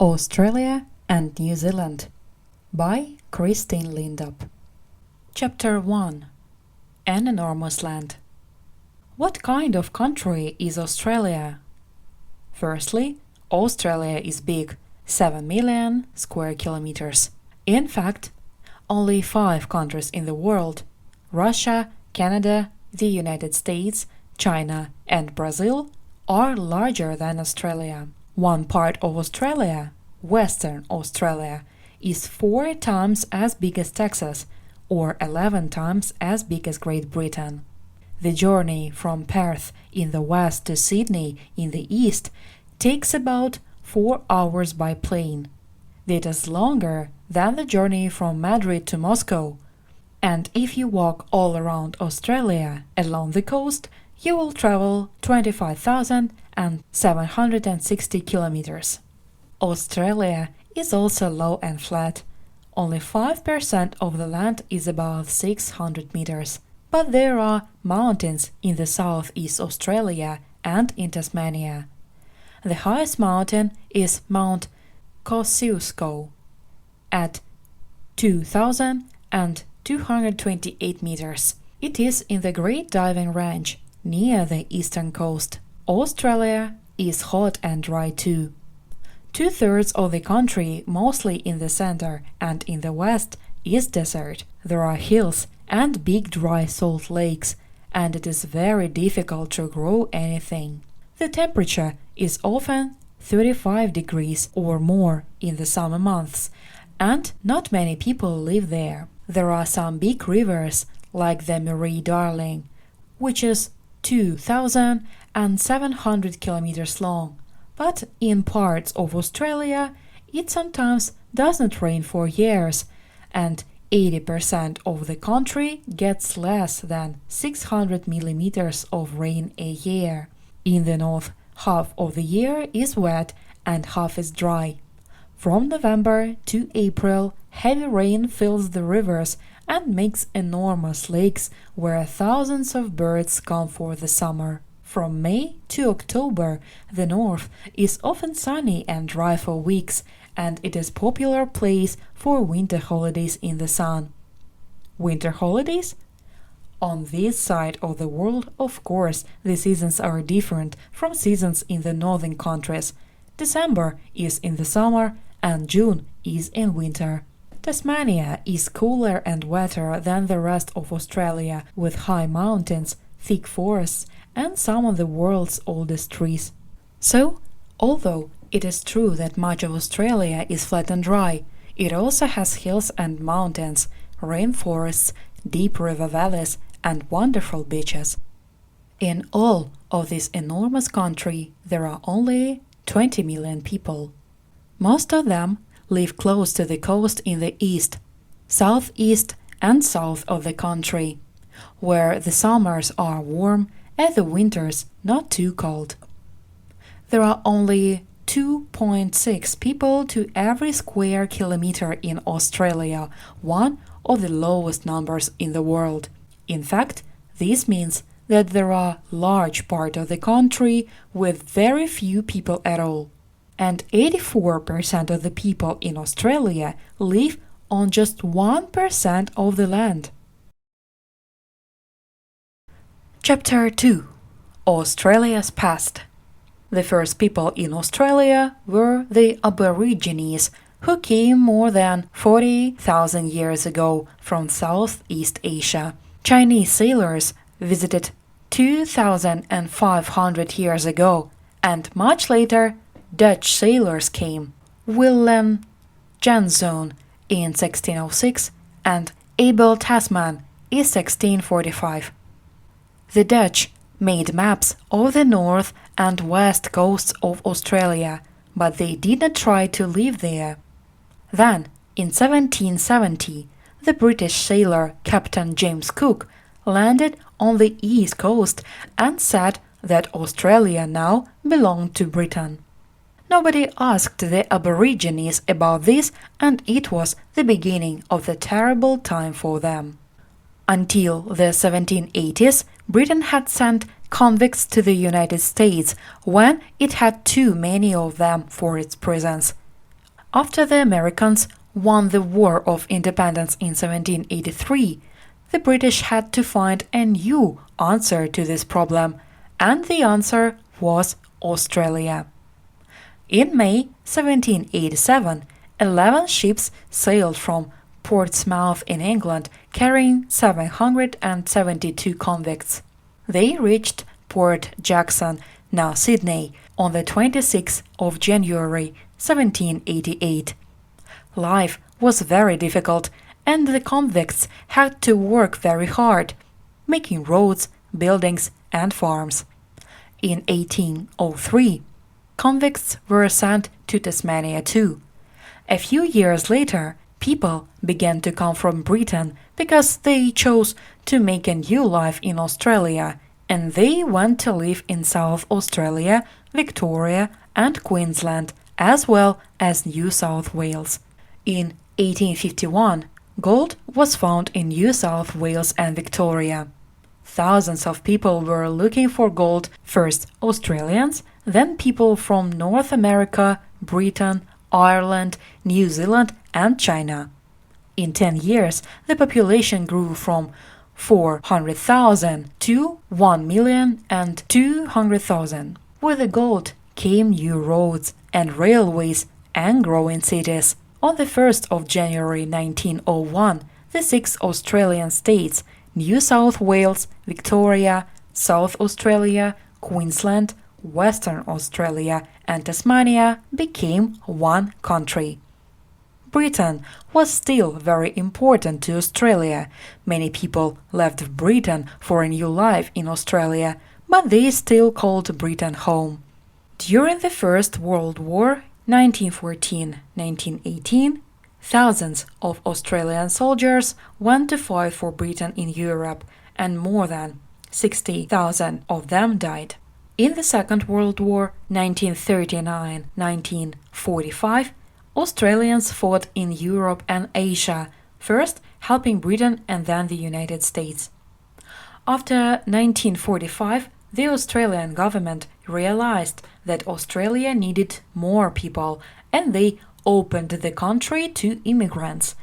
Australia and New Zealand by Christine Lindup. Chapter 1. An enormous land. What kind of country is Australia? Firstly, Australia is big, 7 million square kilometers. In fact, only 5 countries in the world, Russia, Canada, the United States, China, and Brazil, are larger than Australia. One part of Australia, Western Australia, is 4 times as big as Texas, or 11 times as big as Great Britain. The journey from Perth in the west to Sydney in the east takes about 4 hours by plane. That is longer than the journey from Madrid to Moscow. And if you walk all around Australia along the coast, you will travel 25,760 kilometers. Australia is also low and flat. Only 5% of the land is above 600 meters. But there are mountains in the southeast Australia and in Tasmania. The highest mountain is Mount Kosciuszko at 2,228 meters. It is in the Great Diving Range, near the eastern coast. Australia is hot and dry too. 2/3 of the country, mostly in the center and in the west, is desert. There are hills and big dry salt lakes, and it is very difficult to grow anything. The temperature is often 35 degrees or more in the summer months, and not many people live there. There are some big rivers, like the Murray-Darling, which is 2,700 kilometers long, but in parts of Australia it sometimes doesn't rain for years, and 80% of the country gets less than 600 millimeters of rain a year. In the north, half of the year is wet and half is dry. From November to April, heavy rain fills the rivers and makes enormous lakes where thousands of birds come for the summer. From May to October, the north is often sunny and dry for weeks, and it is a popular place for winter holidays in the sun. Winter holidays? On this side of the world, of course, the seasons are different from seasons in the northern countries. December is in the summer and June is in winter. Tasmania is cooler and wetter than the rest of Australia, with high mountains, thick forests, and some of the world's oldest trees. So, although it is true that much of Australia is flat and dry, it also has hills and mountains, rainforests, deep river valleys, and wonderful beaches. In all of this enormous country, there are only 20 million people. Most of them live close to the coast in the east, southeast, and south of the country, where the summers are warm and the winters not too cold. There are only 2.6 people to every square kilometer in Australia, one of the lowest numbers in the world. In fact, this means that there are large part of the country with very few people at all. And 84% of the people in Australia live on just 1% of the land. Chapter 2. Australia's past. The first people in Australia were the Aborigines, who came more than 40,000 years ago from Southeast Asia. Chinese sailors visited 2,500 years ago, and much later Dutch sailors came. Willem Janszoon in 1606 and Abel Tasman in 1645. The Dutch made maps of the north and west coasts of Australia, but they did not try to live there. Then, in 1770, the British sailor Captain James Cook landed on the east coast and said that Australia now belonged to Britain. Nobody asked the Aborigines about this, and it was the beginning of the terrible time for them. Until the 1780s, Britain had sent convicts to the United States when it had too many of them for its prisons. After the Americans won the War of Independence in 1783, the British had to find a new answer to this problem, and the answer was Australia. In May 1787, 11 ships sailed from Portsmouth in England carrying 772 convicts. They reached Port Jackson, now Sydney, on the 26th of January 1788. Life was very difficult, and the convicts had to work very hard, making roads, buildings, and farms. In 1803, convicts were sent to Tasmania too. A few years later, people began to come from Britain because they chose to make a new life in Australia, and they went to live in South Australia, Victoria, and Queensland, as well as New South Wales. In 1851, gold was found in New South Wales and Victoria. Thousands of people were looking for gold, first Australians, then people from North America, Britain, Ireland, New Zealand, and China. In 10 years, the population grew from 400,000 to 1,200,000. With the gold came new roads and railways and growing cities. On the 1st of January 1901, the 6 Australian states, New South Wales, Victoria, South Australia, Queensland, Western Australia, and Tasmania became one country. Britain was still very important to Australia. Many people left Britain for a new life in Australia, but they still called Britain home. During the First World War, 1914-1918, thousands of Australian soldiers went to fight for Britain in Europe, and more than 60,000 of them died. In the Second World War, 1939-1945, Australians fought in Europe and Asia, first helping Britain and then the United States. After 1945, the Australian government realized that Australia needed more people, and they opened the country to immigrants.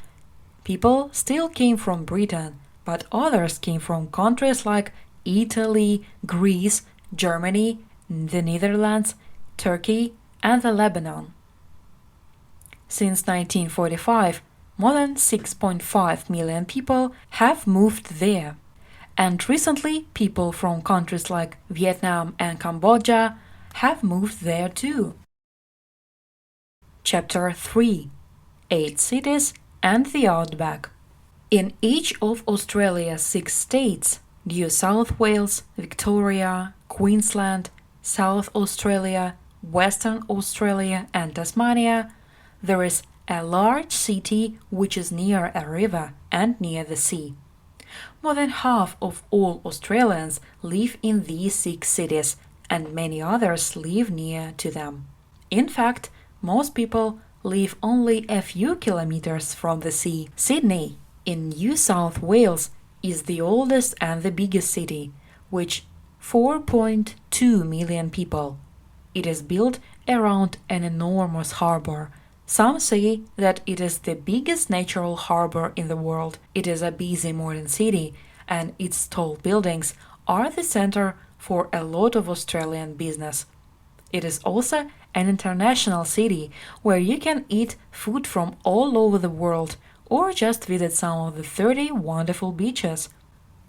People still came from Britain, but others came from countries like Italy, Greece, Germany, the Netherlands, Turkey, and Lebanon. Since 1945, more than 6.5 million people have moved there. And recently, people from countries like Vietnam and Cambodia have moved there too. Chapter 3: 8 Cities and the Outback. In each of Australia's 6 states, New South Wales, Victoria, Queensland, South Australia, Western Australia, and Tasmania, there is a large city which is near a river and near the sea. More than half of all Australians live in these 6 cities, and many others live near to them. In fact, most people live only a few kilometers from the sea. Sydney, in New South Wales, is the oldest and the biggest city, with 4.2 million people. It is built around an enormous harbor. Some say that it is the biggest natural harbor in the world. It is a busy modern city, and its tall buildings are the center for a lot of Australian business. It is also an international city where you can eat food from all over the world or just visit some of the 30 wonderful beaches.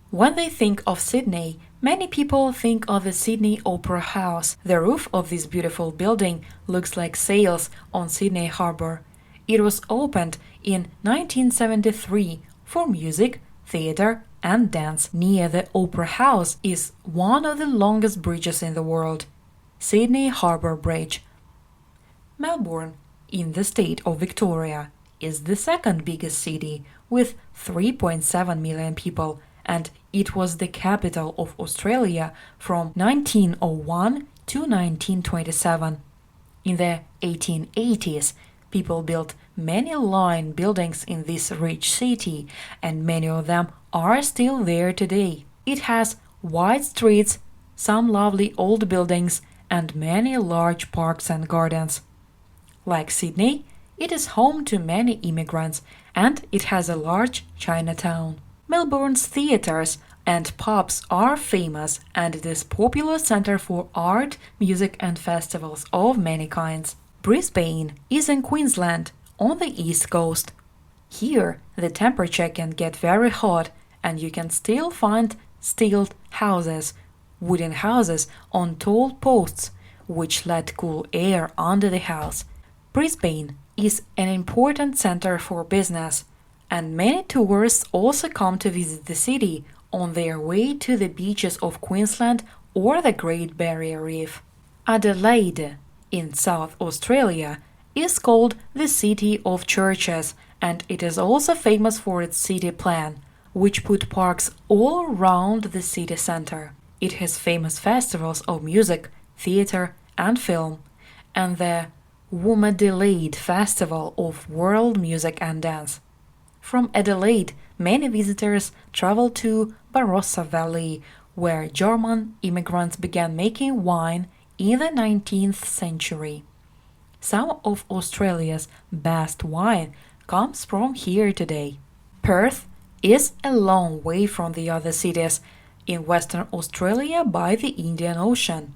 When they think of Sydney, many people think of the Sydney Opera House. The roof of this beautiful building looks like sails on Sydney Harbour. It was opened in 1973 for music, theatre, and dance. Near the Opera House is one of the longest bridges in the world, Sydney Harbour Bridge. Melbourne, in the state of Victoria, is the second biggest city with 3.7 million people, and it was the capital of Australia from 1901 to 1927. In the 1880s, people built many line buildings in this rich city, and many of them are still there today. It has wide streets, some lovely old buildings, and many large parks and gardens. Like Sydney, It is home to many immigrants and it has a large Chinatown. Melbourne's theatres and pubs are famous and it is a popular center for art, music and festivals of many kinds. Brisbane is in Queensland on the east coast. Here, the temperature can get very hot and you can still find steel houses, wooden houses on tall posts, which let cool air under the house. Brisbane is an important center for business, and many tourists also come to visit the city on their way to the beaches of Queensland or the Great Barrier Reef. Adelaide, in South Australia, is called the City of Churches, and it is also famous for its city plan, which put parks all around the city center. It has famous festivals of music, theater and film, and the Womadelaide Festival of World Music and Dance. From Adelaide, many visitors travel to Barossa Valley, where German immigrants began making wine in the 19th century. Some of Australia's best wine comes from here today. Perth is a long way from the other cities in Western Australia by the Indian Ocean.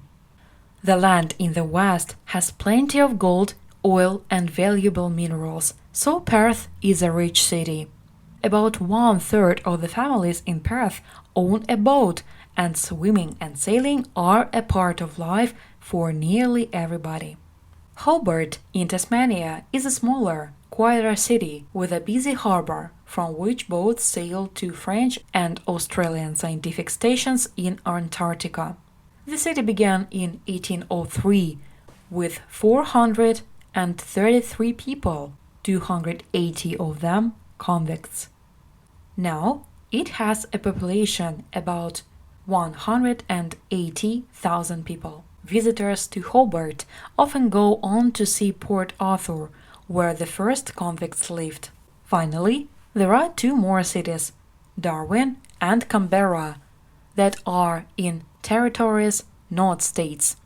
The land in the west has plenty of gold, oil and valuable minerals, so Perth is a rich city. About 1/3 of the families in Perth own a boat, and swimming and sailing are a part of life for nearly everybody. Hobart in Tasmania is a smaller, quieter city with a busy harbor from which boats sail to French and Australian scientific stations in Antarctica. The city began in 1803 with 433 people, 280 of them convicts. Now it has a population about 180,000 people. Visitors to Hobart often go on to see Port Arthur, where the first convicts lived. Finally, there are two more cities, Darwin and Canberra, that are in territories, not states.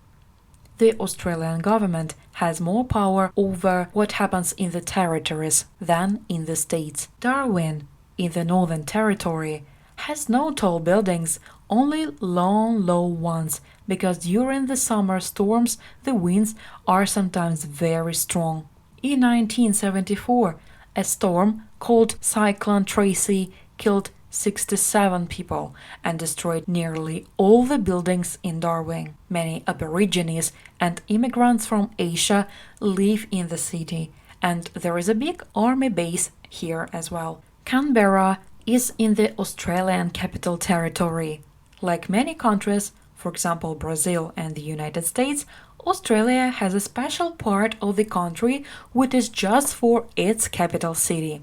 The Australian government has more power over what happens in the territories than in the states. Darwin, in the Northern Territory, has no tall buildings, only long, low ones, because during the summer storms the winds are sometimes very strong. In 1974, a storm called Cyclone Tracy killed 67 people and destroyed nearly all the buildings in Darwin. Many Aborigines and immigrants from Asia live in the city, and there is a big army base here as well. Canberra is in the Australian Capital Territory. Like many countries, for example Brazil and the United States, Australia has a special part of the country which is just for its capital city.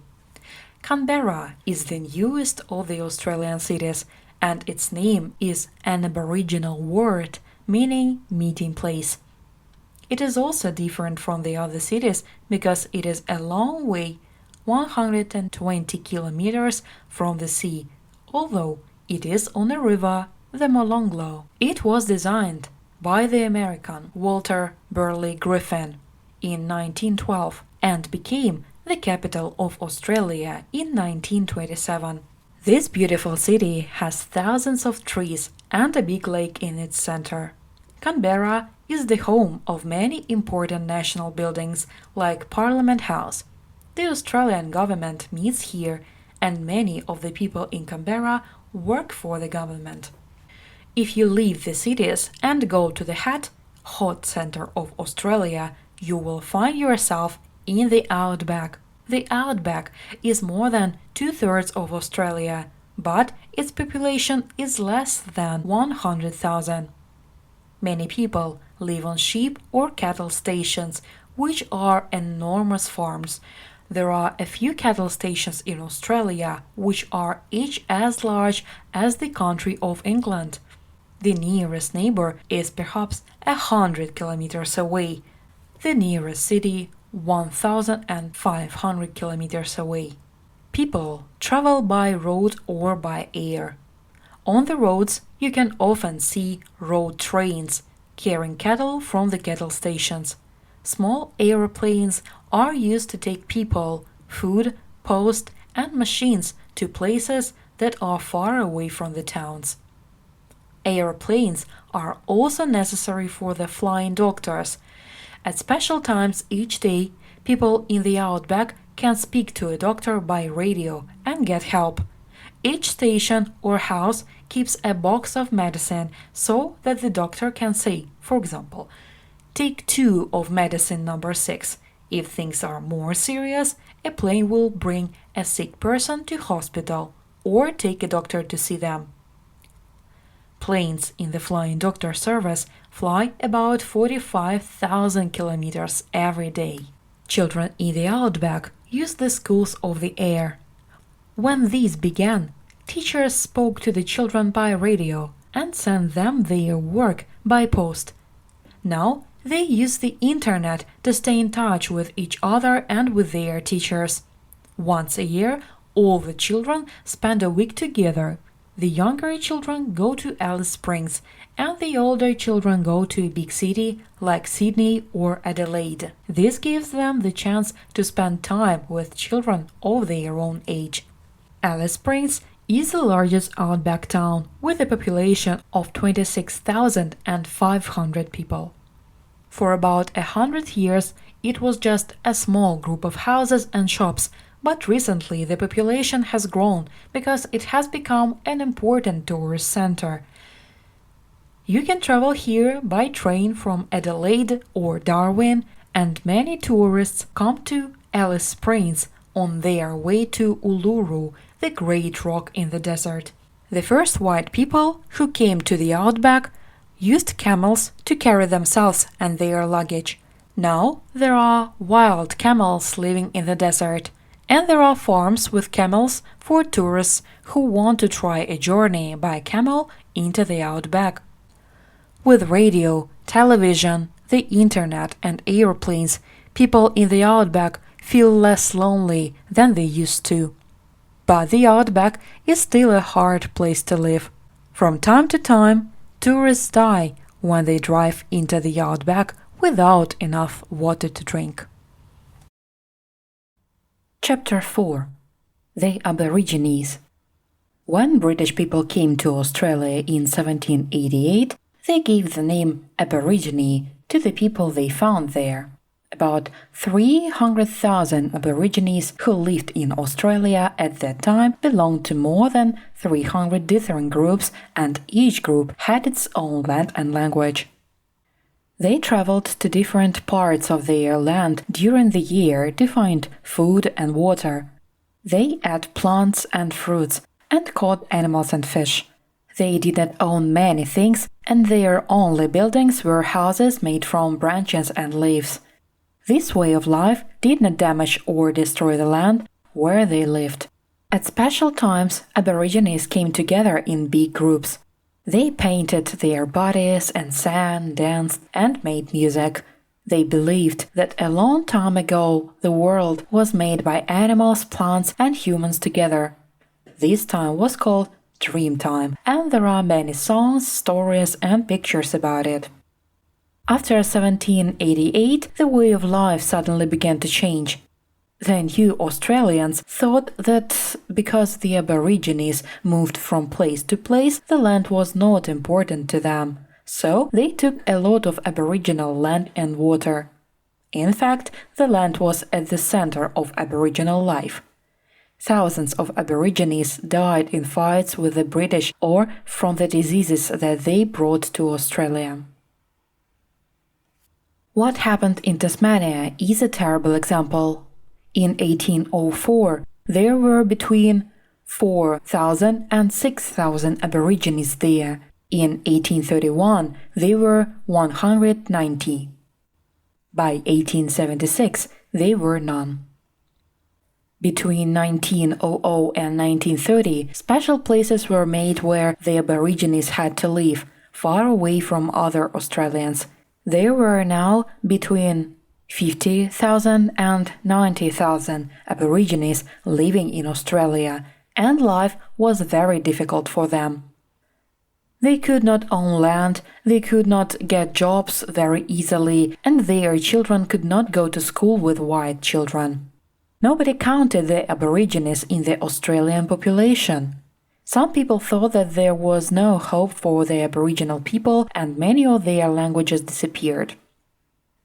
Canberra is the newest of the Australian cities, and its name is an Aboriginal word meaning meeting place. It is also different from the other cities because it is a long way, 120 kilometers from the sea, although it is on a river, the Molonglo. It was designed by the American Walter Burley Griffin in 1912 and became the capital of Australia in 1927. This beautiful city has thousands of trees and a big lake in its center. Canberra is the home of many important national buildings like Parliament House. The Australian government meets here, and many of the people in Canberra work for the government. If you leave the cities and go to the hot center of Australia, you will find yourself in the outback. The outback is more than 2/3 of Australia, but its population is less than 100,000. Many people live on sheep or cattle stations, which are enormous farms. There are a few cattle stations in Australia, which are each as large as the country of England. The nearest neighbor is perhaps 100 kilometers away. The nearest city 1,500 kilometers away. People travel by road or by air. On the roads, you can often see road trains carrying cattle from the cattle stations. Small aeroplanes are used to take people, food, post, and machines to places that are far away from the towns. Aeroplanes are also necessary for the flying doctors. At special times each day, people in the outback can speak to a doctor by radio and get help. Each station or house keeps a box of medicine so that the doctor can say, for example, "Take 2 of medicine number 6. If things are more serious, a plane will bring a sick person to hospital or take a doctor to see them." Planes in the flying doctor service fly about 45,000 kilometers every day. Children in the outback use the schools of the air. When these began, teachers spoke to the children by radio and sent them their work by post. Now they use the internet to stay in touch with each other and with their teachers. Once a year, all the children spend a week together. The younger children go to Alice Springs, and the older children go to a big city like Sydney or Adelaide. This gives them the chance to spend time with children of their own age. Alice Springs is the largest outback town with a population of 26,500 people. For about 100 years, it was just a small group of houses and shops, but recently the population has grown because it has become an important tourist center. You can travel here by train from Adelaide or Darwin, and many tourists come to Alice Springs on their way to Uluru, the great rock in the desert. The first white people who came to the outback used camels to carry themselves and their luggage. Now there are wild camels living in the desert, and there are farms with camels for tourists who want to try a journey by camel into the outback. With radio, television, the internet, and airplanes, people in the outback feel less lonely than they used to. But the outback is still a hard place to live. From time to time, tourists die when they drive into the outback without enough water to drink. Chapter 4. The Aborigines. When British people came to Australia in 1788, they gave the name Aborigine to the people they found there. About 300,000 Aborigines who lived in Australia at that time belonged to more than 300 different groups, and each group had its own land and language. They traveled to different parts of their land during the year to find food and water. They ate plants and fruits and caught animals and fish. They did not own many things, and their only buildings were houses made from branches and leaves. This way of life did not damage or destroy the land where they lived. At special times, Aborigines came together in big groups. They painted their bodies and sang, danced, and made music. They believed that a long time ago the world was made by animals, plants, and humans together. This time was called Dream Time, and there are many songs, stories, and pictures about it. After 1788, the way of life suddenly began to change. The new Australians thought that because the Aborigines moved from place to place, the land was not important to them, so they took a lot of Aboriginal land and water. In fact, the land was at the center of Aboriginal life. Thousands of Aborigines died in fights with the British or from the diseases that they brought to Australia. What happened in Tasmania is a terrible example. In 1804, there were between 4,000 and 6,000 Aborigines there. In 1831, there were 190. By 1876, there were none. Between 1900 and 1930, special places were made where the Aborigines had to live, far away from other Australians. There were now between 50,000 and 90,000 Aborigines living in Australia, and life was very difficult for them. They could not own land, they could not get jobs very easily, and their children could not go to school with white children. Nobody counted the Aborigines in the Australian population. Some people thought that there was no hope for the Aboriginal people and many of their languages disappeared.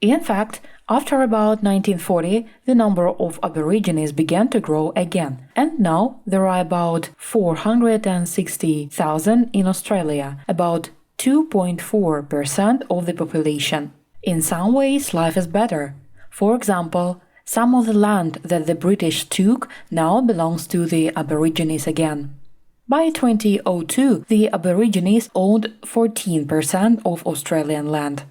In fact, after about 1940, the number of Aborigines began to grow again, and now there are about 460,000 in Australia, about 2.4% of the population. In some ways, life is better. For example, some of the land that the British took now belongs to the Aborigines again. By 2002, the Aborigines owned 14% of Australian land.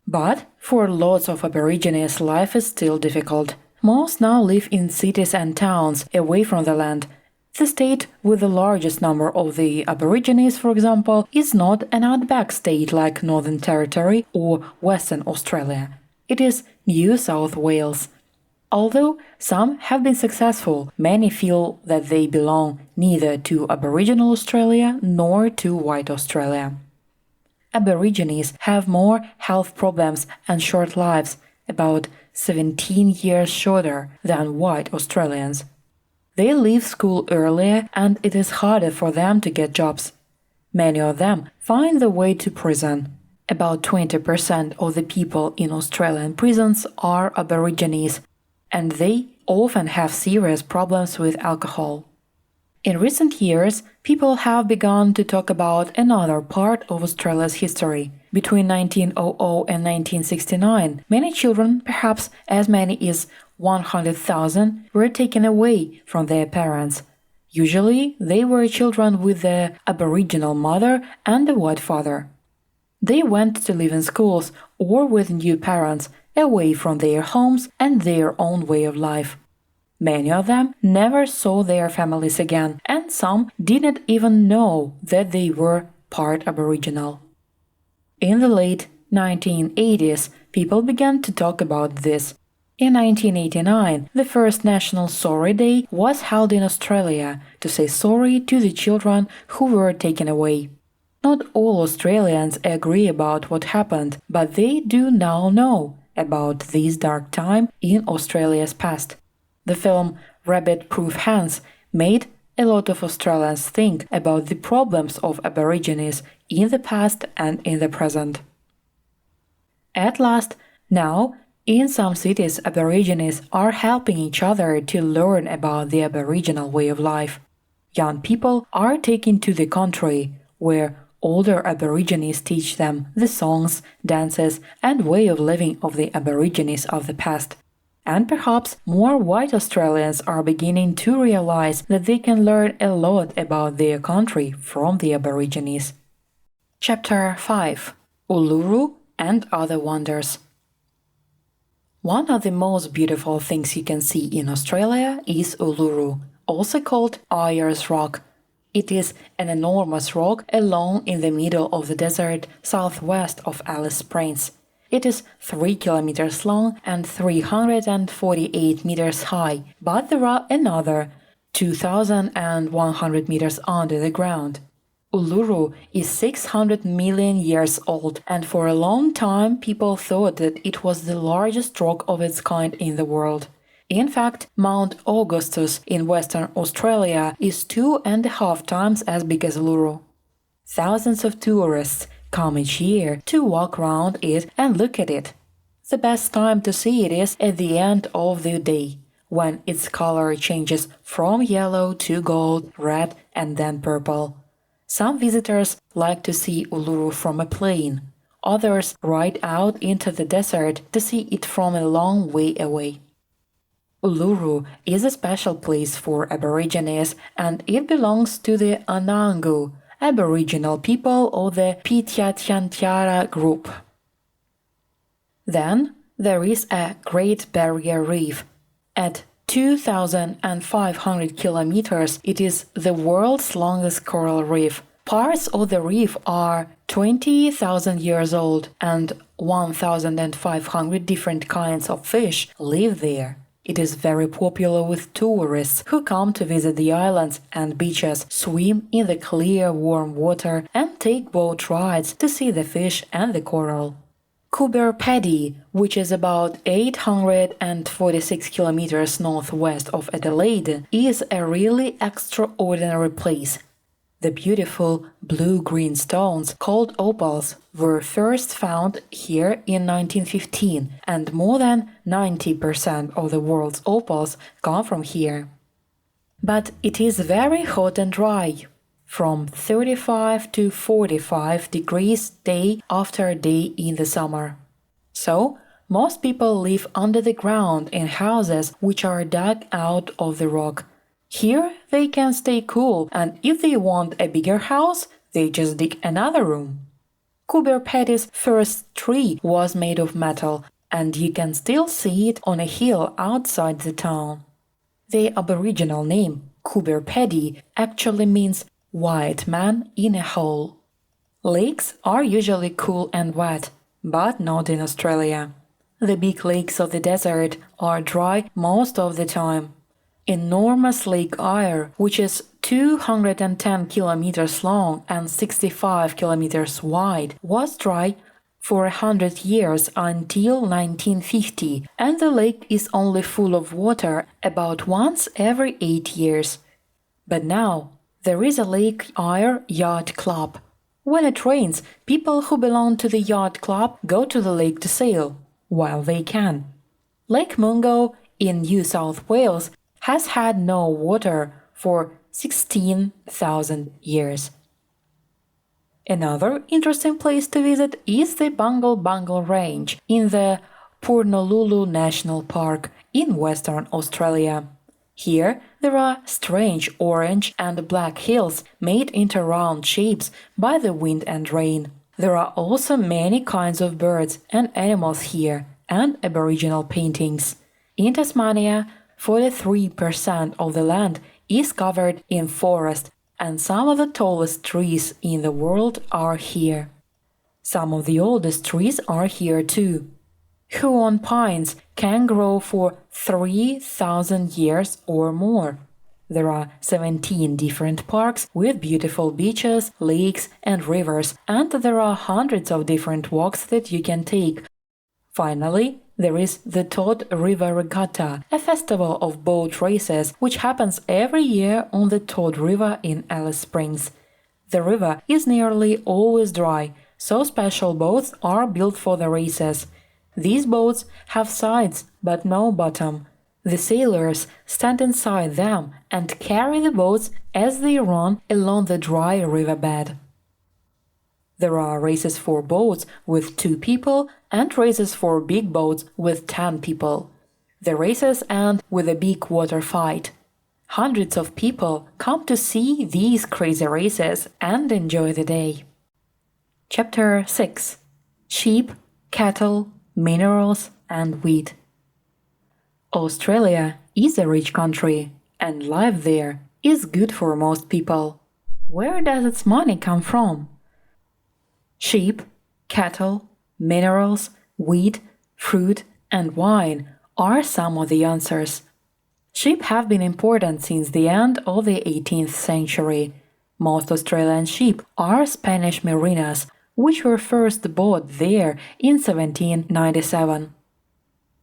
But for lots of Aborigines, life is still difficult. Most now live in cities and towns, away from the land. The state with the largest number of the Aborigines, for example, is not an outback state like Northern Territory or Western Australia. It is New South Wales. Although some have been successful, many feel that they belong neither to Aboriginal Australia nor to White Australia. Aborigines have more health problems and short lives, about 17 years shorter than white Australians. They leave school earlier and it is harder for them to get jobs. Many of them find the way to prison. About 20% of the people in Australian prisons are Aborigines, and they often have serious problems with alcohol. In recent years, people have begun to talk about another part of Australia's history. Between 1900 and 1969, many children, perhaps as many as 100,000, were taken away from their parents. Usually, they were children with the Aboriginal mother and the white father. They went to live in schools or with new parents, away from their homes and their own way of life. Many of them never saw their families again, and some didn't even know that they were part Aboriginal. In the late 1980s, people began to talk about this. In 1989, the first National Sorry Day was held in Australia to say sorry to the children who were taken away. Not all Australians agree about what happened, but they do now know about this dark time in Australia's past. The film Rabbit-Proof Hands made a lot of Australians think about the problems of Aborigines in the past and in the present. At last, now, in some cities, Aborigines are helping each other to learn about the Aboriginal way of life. Young people are taken to the country, where older Aborigines teach them the songs, dances, and way of living of the Aborigines of the past. And perhaps more white Australians are beginning to realize that they can learn a lot about their country from the Aborigines. Chapter 5: Uluru and Other Wonders. One of the most beautiful things you can see in Australia is Uluru, also called Ayers Rock. It is an enormous rock alone in the middle of the desert southwest of Alice Springs. It is 3 kilometers long and 348 meters high, but there are another 2,100 meters under the ground. Uluru is 600 million years old, and for a long time people thought that it was the largest rock of its kind in the world. In fact, Mount Augustus in Western Australia is 2.5 times as big as Uluru. Thousands of tourists come each year to walk around it and look at it. The best time to see it is at the end of the day, when its color changes from yellow to gold, red, and then purple. Some visitors like to see Uluru from a plane. Others ride out into the desert to see it from a long way away. Uluru is a special place for Aborigines, and it belongs to the Anangu, Aboriginal people of the Pitjantjatjara group. Then there is a Great Barrier Reef. At 2,500 kilometers, it is the world's longest coral reef. Parts of the reef are 20,000 years old, and 1,500 different kinds of fish live there. It is very popular with tourists who come to visit the islands and beaches, swim in the clear, warm water, and take boat rides to see the fish and the coral. Paddy, which is about 846 kilometers northwest of Adelaide, is a really extraordinary place. The beautiful blue-green stones called opals were first found here in 1915, and more than 90% of the world's opals come from here. But it is very hot and dry, from 35 to 45 degrees day after day in the summer. So, most people live under the ground in houses which are dug out of the rock. Here they can stay cool, and if they want a bigger house, they just dig another room. Paddy's first tree was made of metal, and you can still see it on a hill outside the town. The Aboriginal name, Paddy, actually means white man in a hole. Lakes are usually cool and wet, but not in Australia. The big lakes of the desert are dry most of the time. Enormous Lake Eyre, which is 210 kilometers long and 65 kilometers wide, was dry for 100 years until 1950, and the lake is only full of water about once every 8 years. But now, there is a Lake Eyre Yacht Club. When it rains, people who belong to the yacht club go to the lake to sail, while they can. Lake Mungo in New South Wales has had no water for 16,000 years. Another interesting place to visit is the Bungle Bungle Range in the Purnululu National Park in Western Australia. Here, there are strange orange and black hills made into round shapes by the wind and rain. There are also many kinds of birds and animals here, and Aboriginal paintings. In Tasmania, 43% of the land is covered in forest, and some of the tallest trees in the world are here. Some of the oldest trees are here too. Huon pines can grow for 3,000 years or more. There are 17 different parks with beautiful beaches, lakes, and rivers, and there are hundreds of different walks that you can take. Finally, there is the Todd River Regatta, a festival of boat races which happens every year on the Todd River in Alice Springs. The river is nearly always dry, so special boats are built for the races. These boats have sides but no bottom. The sailors stand inside them and carry the boats as they run along the dry riverbed. There are races for boats with 2 people and races for big boats with 10 people. The races end with a big water fight. Hundreds of people come to see these crazy races and enjoy the day. Chapter 6: Sheep, Cattle, Minerals and Wheat. Australia is a rich country, and life there is good for most people. Where does its money come from? Sheep, cattle, minerals, wheat, fruit, and wine are some of the answers. Sheep have been important since the end of the 18th century. Most Australian sheep are Spanish Merinos, which were first bought there in 1797.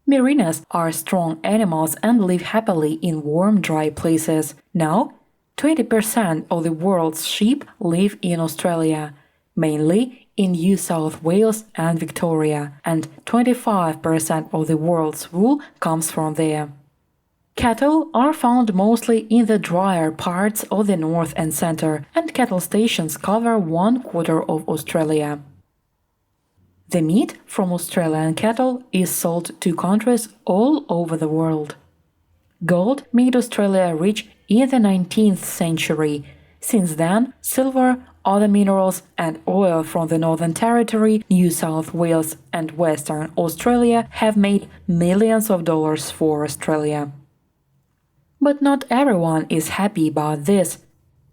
Merinos are strong animals and live happily in warm, dry places. Now, 20% of the world's sheep live in Australia, mainly in New South Wales and Victoria, and 25% of the world's wool comes from there. Cattle are found mostly in the drier parts of the north and center, and cattle stations cover 1/4 of Australia. The meat from Australian cattle is sold to countries all over the world. Gold made Australia rich in the 19th century. Since then, silver, other minerals, and oil from the Northern Territory, New South Wales, and Western Australia have made millions of dollars for Australia. But not everyone is happy about this.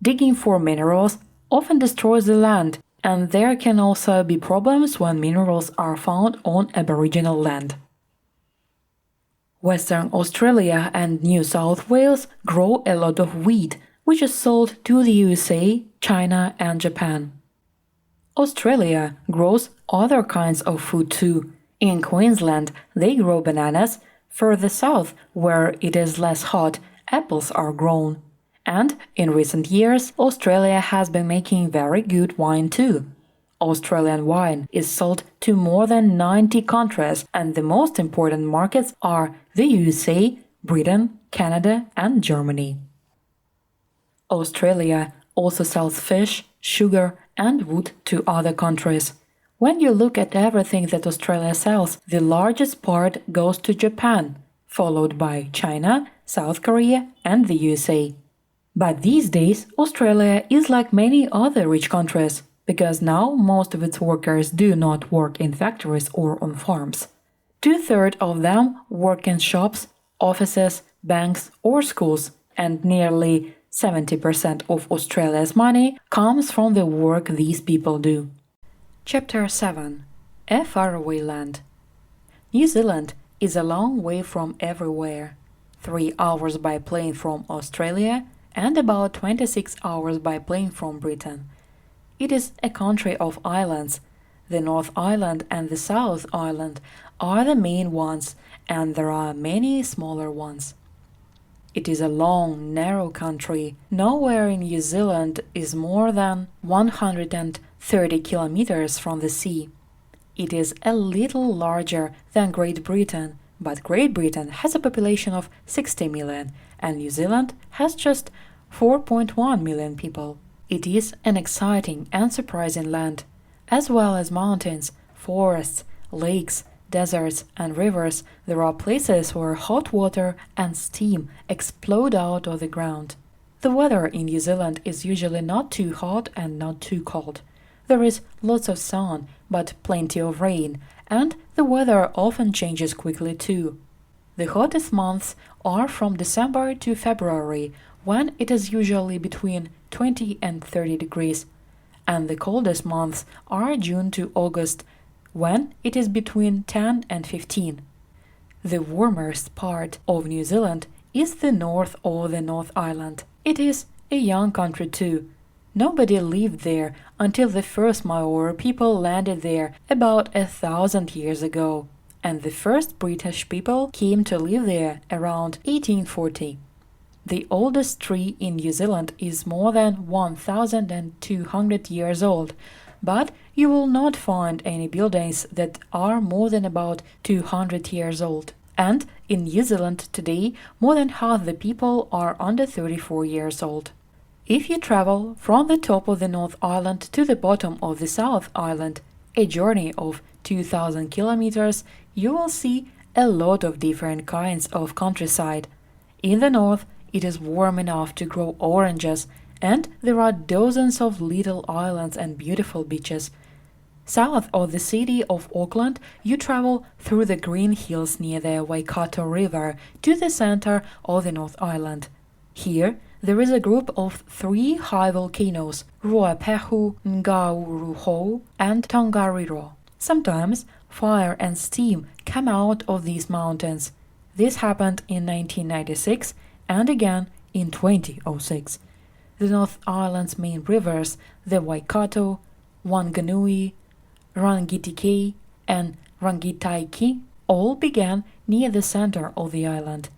Digging for minerals often destroys the land, and there can also be problems when minerals are found on Aboriginal land. Western Australia and New South Wales grow a lot of wheat, which is sold to the USA, China, and Japan. Australia grows other kinds of food too. In Queensland, they grow bananas. Further south, where it is less hot, apples are grown. And in recent years, Australia has been making very good wine too. Australian wine is sold to more than 90 countries, and the most important markets are the USA, Britain, Canada, and Germany. Australia also sells fish, sugar, and wood to other countries. When you look at everything that Australia sells, the largest part goes to Japan, followed by China, South Korea, and the USA. But these days, Australia is like many other rich countries, because now most of its workers do not work in factories or on farms. 2/3 of them work in shops, offices, banks, or schools, and nearly 70% of Australia's money comes from the work these people do. Chapter 7. A Faraway Land. New Zealand is a long way from everywhere. 3 hours by plane from Australia and about 26 hours by plane from Britain. It is a country of islands. The North Island and the South Island are the main ones, and there are many smaller ones. It is a long, narrow country. Nowhere in New Zealand is more than 130 kilometers from the sea. It is a little larger than Great Britain, but Great Britain has a population of 60 million, and New Zealand has just 4.1 million people. It is an exciting and surprising land, as well as mountains, forests, lakes, deserts, and rivers. There are places where hot water and steam explode out of the ground. The weather in New Zealand is usually not too hot and not too cold. There is lots of sun, but plenty of rain, and the weather often changes quickly too. The hottest months are from December to February, when it is usually between 20 and 30 degrees, and the coldest months are June to August, when it is between 10 and 15. The warmest part of New Zealand is the north or the North Island. It is a young country too. Nobody lived there until the first Maori people landed there about 1,000 years ago, and the first British people came to live there around 1840. The oldest tree in New Zealand is more than 1,200 years old, but you will not find any buildings that are more than about 200 years old. And in New Zealand today, more than half the people are under 34 years old. If you travel from the top of the North Island to the bottom of the South Island, a journey of 2,000 kilometers, you will see a lot of different kinds of countryside. In the north, it is warm enough to grow oranges, and there are dozens of little islands and beautiful beaches. South of the city of Auckland, you travel through the green hills near the Waikato River to the center of the North Island. Here, there is a group of 3 high volcanoes, Ruapehu, Ngauruhoe, and Tongariro. Sometimes, fire and steam come out of these mountains. This happened in 1996 and again in 2006. The North Island's main rivers, the Waikato, Wanganui, Rangitiki, and Rangitaiki, all began near the center of the island.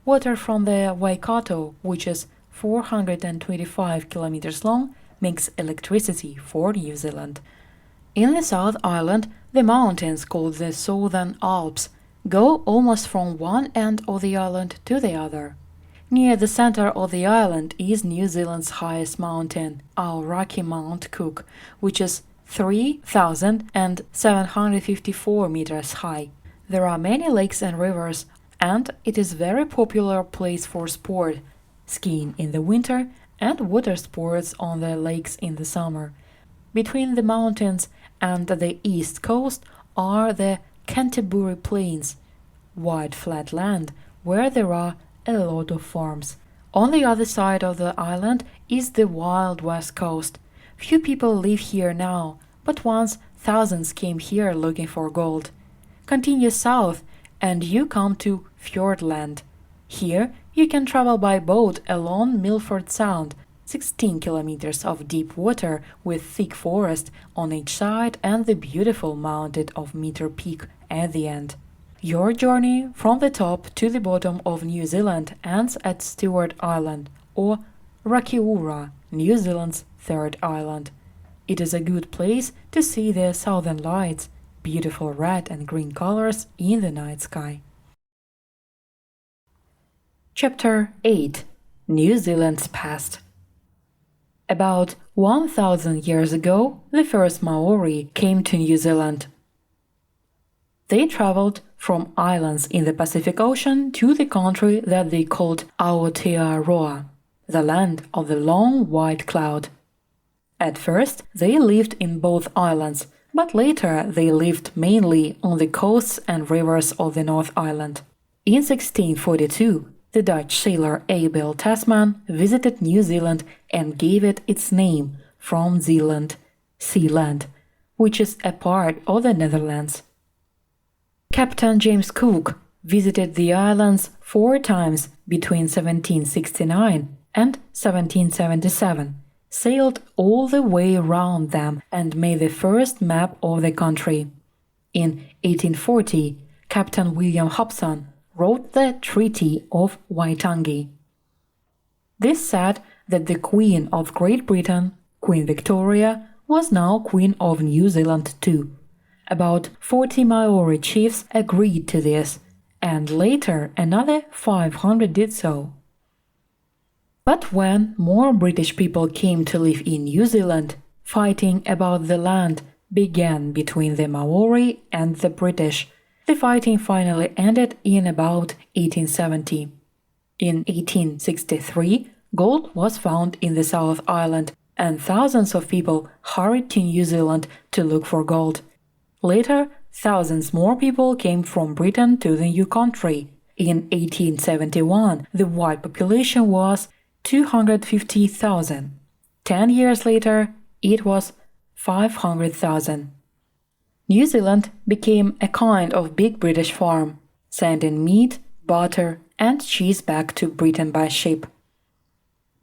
Water from the Waikato, which is 425 kilometers long, makes electricity for New Zealand. In the South Island, the mountains called the Southern Alps go almost from one end of the island to the other. Near the center of the island is New Zealand's highest mountain, our Rocky Mount Cook, which is 3,754 meters high. There are many lakes and rivers, and it is a very popular place for sport, skiing in the winter and water sports on the lakes in the summer. Between the mountains and the east coast are the Canterbury Plains, wide flat land where there are a lot of farms. On the other side of the island is the wild west coast. Few people live here now, but once thousands came here looking for gold. Continue south and you come to Fjordland. Here, you can travel by boat along Milford Sound, 16 kilometers of deep water with thick forest on each side and the beautiful mountain of Meter Peak at the end. Your journey from the top to the bottom of New Zealand ends at Stewart Island, or Rakiura, New Zealand's third island. It is a good place to see the southern lights, beautiful red and green colors in the night sky. Chapter 8: New Zealand's Past. About 1,000 years ago, the first Maori came to New Zealand. They traveled from islands in the Pacific Ocean to the country that they called Aotearoa, the land of the long white cloud. At first, they lived in both islands, but later they lived mainly on the coasts and rivers of the North Island. In 1642, the Dutch sailor Abel Tasman visited New Zealand and gave it its name from Zeeland, Sealand, which is a part of the Netherlands. Captain James Cook visited the islands 4 times between 1769 and 1777, sailed all the way around them and made the first map of the country. In 1840, Captain William Hobson wrote the Treaty of Waitangi. This said that the Queen of Great Britain, Queen Victoria, was now Queen of New Zealand too. About 40 Maori chiefs agreed to this, and later another 500 did so. But when more British people came to live in New Zealand, fighting about the land began between the Maori and the British. The fighting finally ended in about 1870. In 1863, gold was found in the South Island, and thousands of people hurried to New Zealand to look for gold. Later, thousands more people came from Britain to the new country. In 1871, the white population was 250,000. 10 years later, it was 500,000. New Zealand became a kind of big British farm, sending meat, butter, and cheese back to Britain by ship.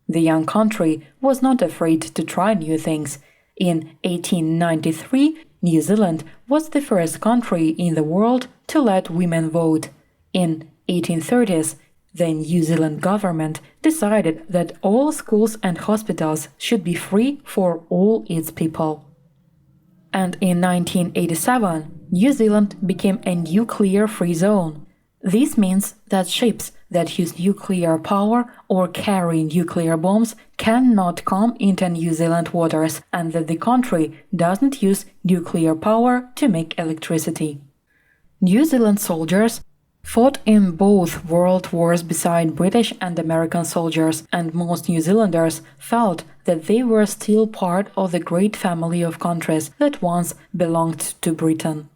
The young country was not afraid to try new things. In 1893, New Zealand was the first country in the world to let women vote. In 1830s, the New Zealand government decided that all schools and hospitals should be free for all its people. And in 1987, New Zealand became a nuclear-free zone. This means that ships that use nuclear power or carry nuclear bombs cannot come into New Zealand waters, and that the country doesn't use nuclear power to make electricity. New Zealand soldiers fought in both world wars beside British and American soldiers, and most New Zealanders felt that they were still part of the great family of countries that once belonged to Britain.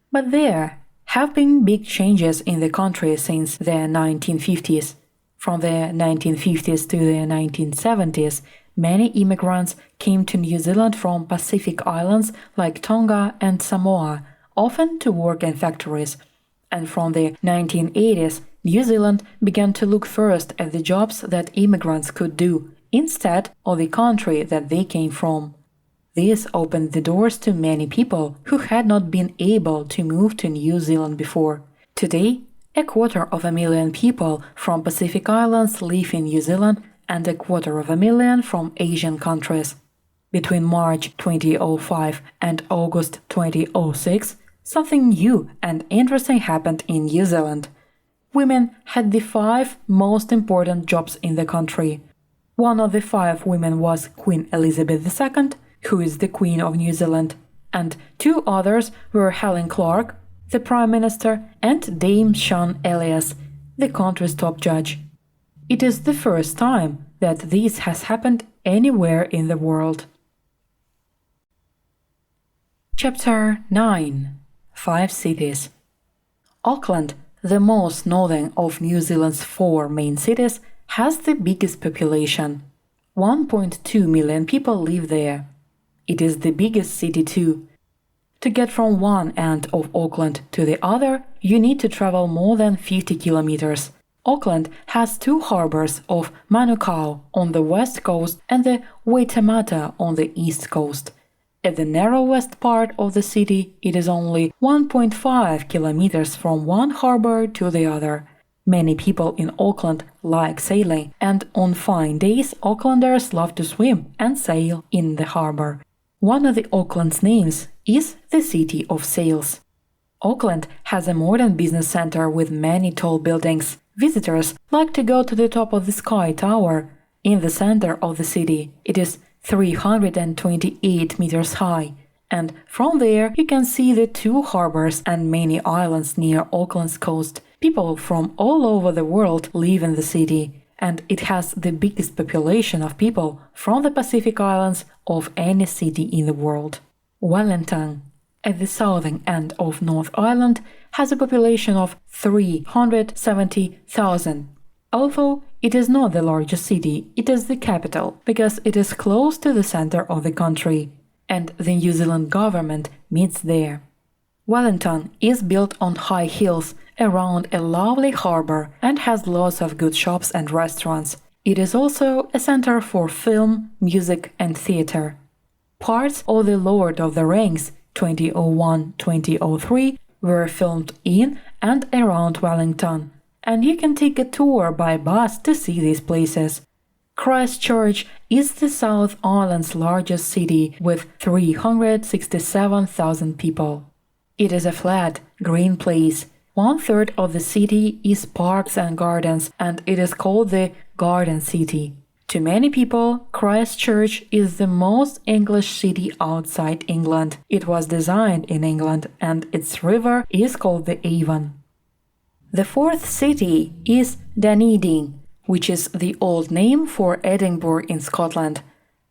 But there have been big changes in the country since the 1950s. From the 1950s to the 1970s, many immigrants came to New Zealand from Pacific islands like Tonga and Samoa, often to work in factories. And from the 1980s, New Zealand began to look first at the jobs that immigrants could do, instead of the country that they came from. This opened the doors to many people who had not been able to move to New Zealand before. Today, 250,000 people from Pacific Islands live in New Zealand and 250,000 from Asian countries. Between March 2005 and August 2006, something new and interesting happened in New Zealand. Women had the 5 most important jobs in the country. One of the 5 women was Queen Elizabeth II, who is the Queen of New Zealand, and 2 others were Helen Clark, the Prime Minister, and Dame Sean Elias, the country's top judge. It is the first time that this has happened anywhere in the world. Chapter 9: 5 cities. Auckland, the most northern of New Zealand's 4 main cities, has the biggest population. 1.2 million people live there. It is the biggest city too. To get from one end of Auckland to the other, you need to travel more than 50 kilometers. Auckland has two harbors of Manukau on the west coast and the Waitemata on the east coast. At the narrowest part of the city, it is only 1.5 kilometers from one harbor to the other. Many people in Auckland like sailing, and on fine days, Aucklanders love to swim and sail in the harbor. One of the Auckland's names is the City of Sails. Auckland has a modern business center with many tall buildings. Visitors like to go to the top of the Sky Tower in the center of the city. It is 328 meters high, and from there you can see the two harbors and many islands near Auckland's coast. People from all over the world live in the city, and it has the biggest population of people from the Pacific Islands of any city in the world. Wellington, at the southern end of North Island, has a population of 370,000. Although it is not the largest city, it is the capital, because it is close to the center of the country, and the New Zealand government meets there. Wellington is built on high hills around a lovely harbor and has lots of good shops and restaurants. It is also a center for film, music and theater. Parts of The Lord of the Rings 2001-2003 were filmed in and around Wellington, and you can take a tour by bus to see these places. Christchurch is the South Island's largest city with 367,000 people. It is a flat, green place. 1/3 of the city is parks and gardens, and it is called the Garden City. To many people, Christchurch is the most English city outside England. It was designed in England, and its river is called the Avon. The fourth city is Dunedin, which is the old name for Edinburgh in Scotland.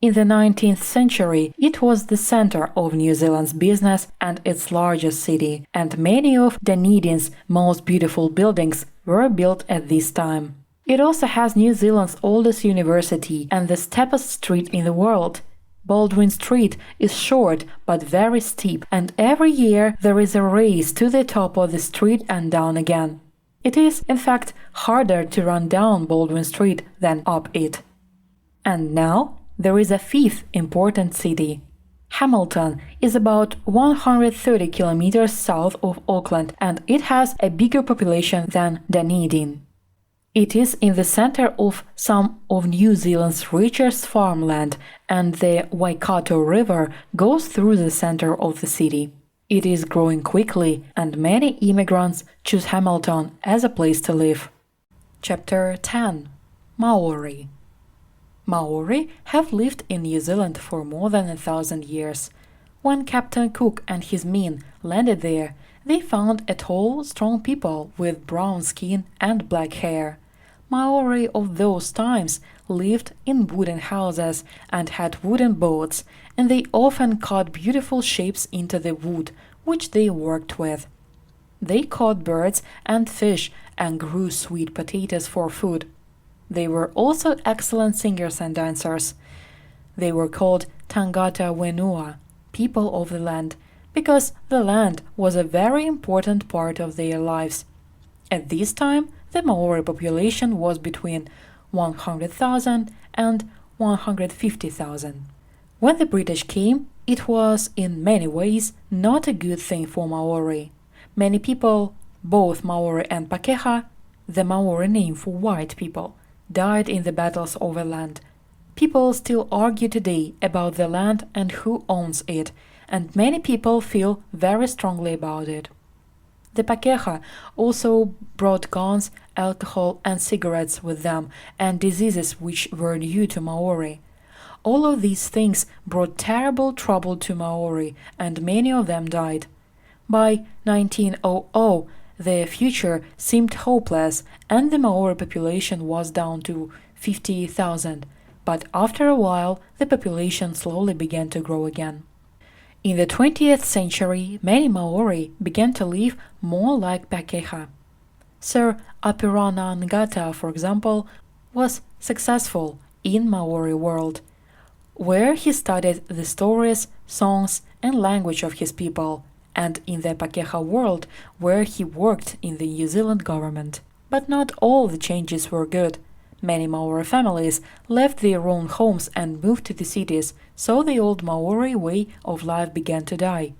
In the 19th century, it was the center of New Zealand's business and its largest city, and many of Dunedin's most beautiful buildings were built at this time. It also has New Zealand's oldest university and the steepest street in the world. Baldwin Street is short but very steep, and every year there is a race to the top of the street and down again. It is, in fact, harder to run down Baldwin Street than up it. And now there is a fifth important city. Hamilton is about 130 kilometers south of Auckland, and it has a bigger population than Dunedin. It is in the center of some of New Zealand's richest farmland, and the Waikato River goes through the center of the city. It is growing quickly, and many immigrants choose Hamilton as a place to live. Chapter 10. Maori. Maori have lived in New Zealand for more than 1,000 years. When Captain Cook and his men landed there, they found a tall, strong people with brown skin and black hair. Maori of those times lived in wooden houses and had wooden boats, and they often cut beautiful shapes into the wood, which they worked with. They caught birds and fish and grew sweet potatoes for food. They were also excellent singers and dancers. They were called Tangata Wenua, people of the land, because the land was a very important part of their lives. At this time, the Maori population was between 100,000 and 150,000. When the British came, it was in many ways not a good thing for Maori. Many people, both Maori and Pakeha, the Maori name for white people, died in the battles over land. People still argue today about the land and who owns it, and many people feel very strongly about it. The Pakeha also brought guns, alcohol and cigarettes with them, and diseases which were new to Maori. All of these things brought terrible trouble to Maori, and many of them died. By 1900, the future seemed hopeless, and the Maori population was down to 50,000, but after a while the population slowly began to grow again. In the 20th century, many Maori began to live more like Pakeha. Sir Apirana Ngata, for example, was successful in Maori world. where he studied the stories, songs, and language of his people, and in the Pakeha world, where he worked in the New Zealand government. But not all the changes were good. Many Maori families left their own homes and moved to the cities, so the old Maori way of life began to die.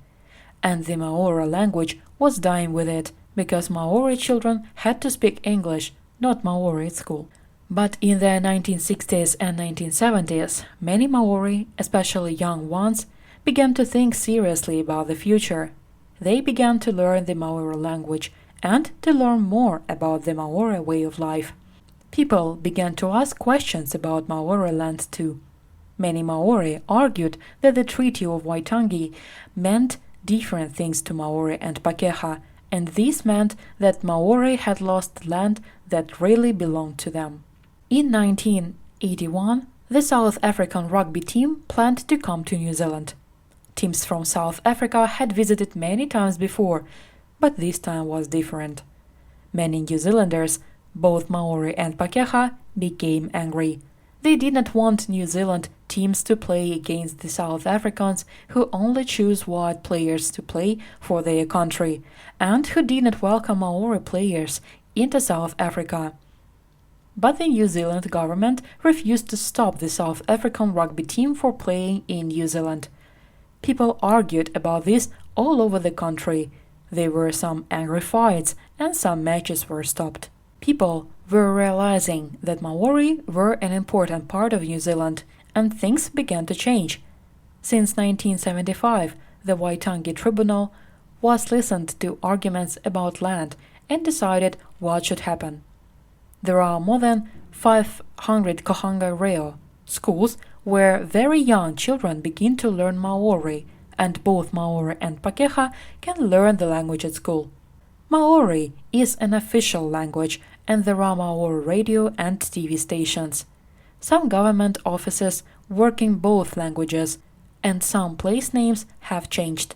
And the Maori language was dying with it, because Maori children had to speak English, not Maori at school. But in the 1960s and 1970s, many Maori, especially young ones, began to think seriously about the future. They began to learn the Maori language and to learn more about the Maori way of life. People began to ask questions about Maori land too. Many Maori argued that the Treaty of Waitangi meant different things to Maori and Pakeha, and this meant that Maori had lost land that really belonged to them. In 1981, the South African rugby team planned to come to New Zealand. Teams from South Africa had visited many times before, but this time was different. Many New Zealanders, both Maori and Pakeha, became angry. They did not want New Zealand teams to play against the South Africans who only choose white players to play for their country, and who did not welcome Maori players into South Africa. But the New Zealand government refused to stop the South African rugby team from playing in New Zealand. People argued about this all over the country. There were some angry fights and some matches were stopped. People were realizing that Maori were an important part of New Zealand, and things began to change. Since 1975, the Waitangi Tribunal was listened to arguments about land and decided what should happen. There are more than 500 kohanga reo schools where very young children begin to learn Maori, and both Maori and Pakeha can learn the language at school. Maori is an official language, and there are Maori radio and TV stations. Some government offices work in both languages, and some place names have changed.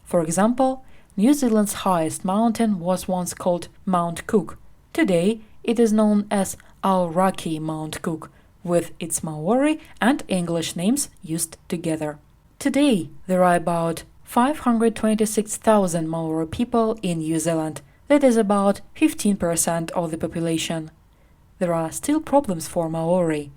For example, New Zealand's highest mountain was once called Mount Cook. Today, it is known as Aoraki Mount Cook, with its Maori and English names used together. Today, there are about 526,000 Maori people in New Zealand. That is about 15% of the population. There are still problems for Maori.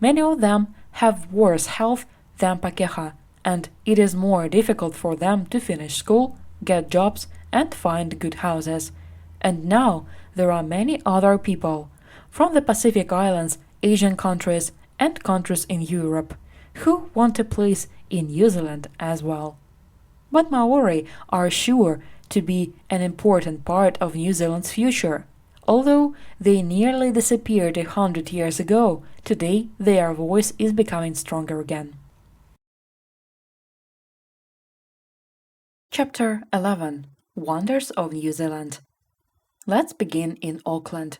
Many of them have worse health than Pakeha, and it is more difficult for them to finish school, get jobs, and find good houses. And now there are many other people from the Pacific Islands, Asian countries, and countries in Europe who want a place in New Zealand as well. But Maori are sure to be an important part of New Zealand's future. Although they nearly disappeared 100 years ago, today their voice is becoming stronger again. Chapter 11. Wonders of New Zealand. Let's begin in Auckland.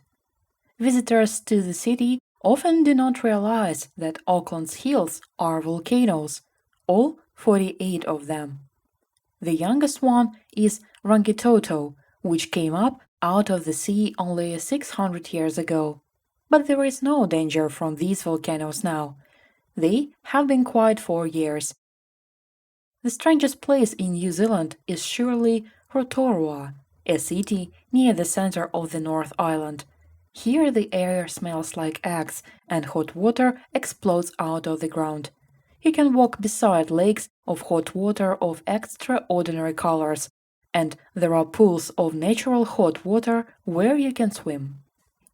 Visitors to the city often do not realize that Auckland's hills are volcanoes, all 48 of them. The youngest one is Rangitoto, which came up out of the sea only 600 years ago. But there is no danger from these volcanoes now. They have been quiet for years. The strangest place in New Zealand is surely Rotorua, a city near the center of the North Island. Here the air smells like eggs and hot water explodes out of the ground. You can walk beside lakes of hot water of extraordinary colors, and there are pools of natural hot water where you can swim.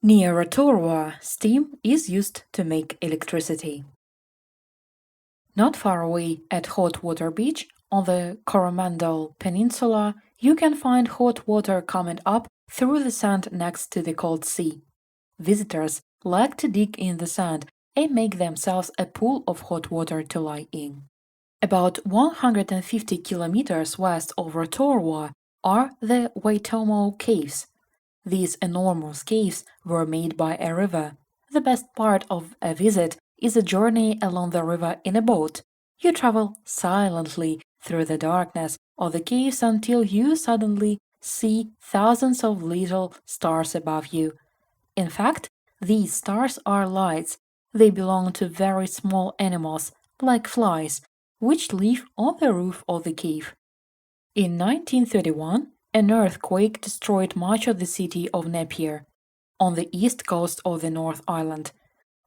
Near Rotorua, steam is used to make electricity. Not far away at Hot Water Beach, on the Coromandel Peninsula, you can find hot water coming up through the sand next to the cold sea. Visitors like to dig in the sand and make themselves a pool of hot water to lie in. About 150 kilometers west of Rotorua are the Waitomo Caves. These enormous caves were made by a river. The best part of a visit is a journey along the river in a boat. You travel silently through the darkness of the caves until you suddenly see thousands of little stars above you. In fact, these stars are lights They belong to very small animals, like flies, which live on the roof of the cave. In 1931, an earthquake destroyed much of the city of Napier, on the east coast of the North Island.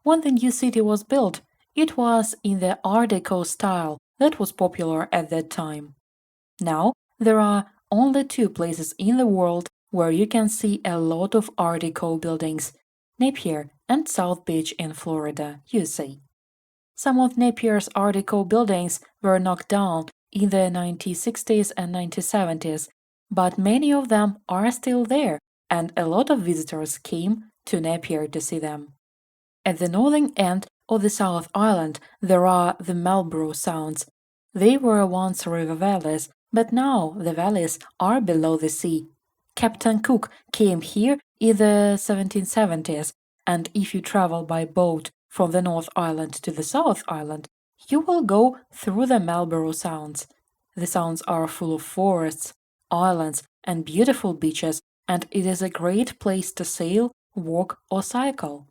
When the new city was built, it was in the Art Deco style that was popular at that time. Now, there are only two places in the world where you can see a lot of Art Deco buildings: Napier and South Beach in Florida, USA. Some of Napier's Art Deco buildings were knocked down in the 1960s and 1970s, but many of them are still there, and a lot of visitors came to Napier to see them. At the northern end of the South Island, there are the Marlborough Sounds. They were once river valleys, but now the valleys are below the sea. Captain Cook came here in the 1770s, and if you travel by boat from the North Island to the South Island, you will go through the Marlborough Sounds. The sounds are full of forests, islands, and beautiful beaches, and it is a great place to sail, walk, or cycle.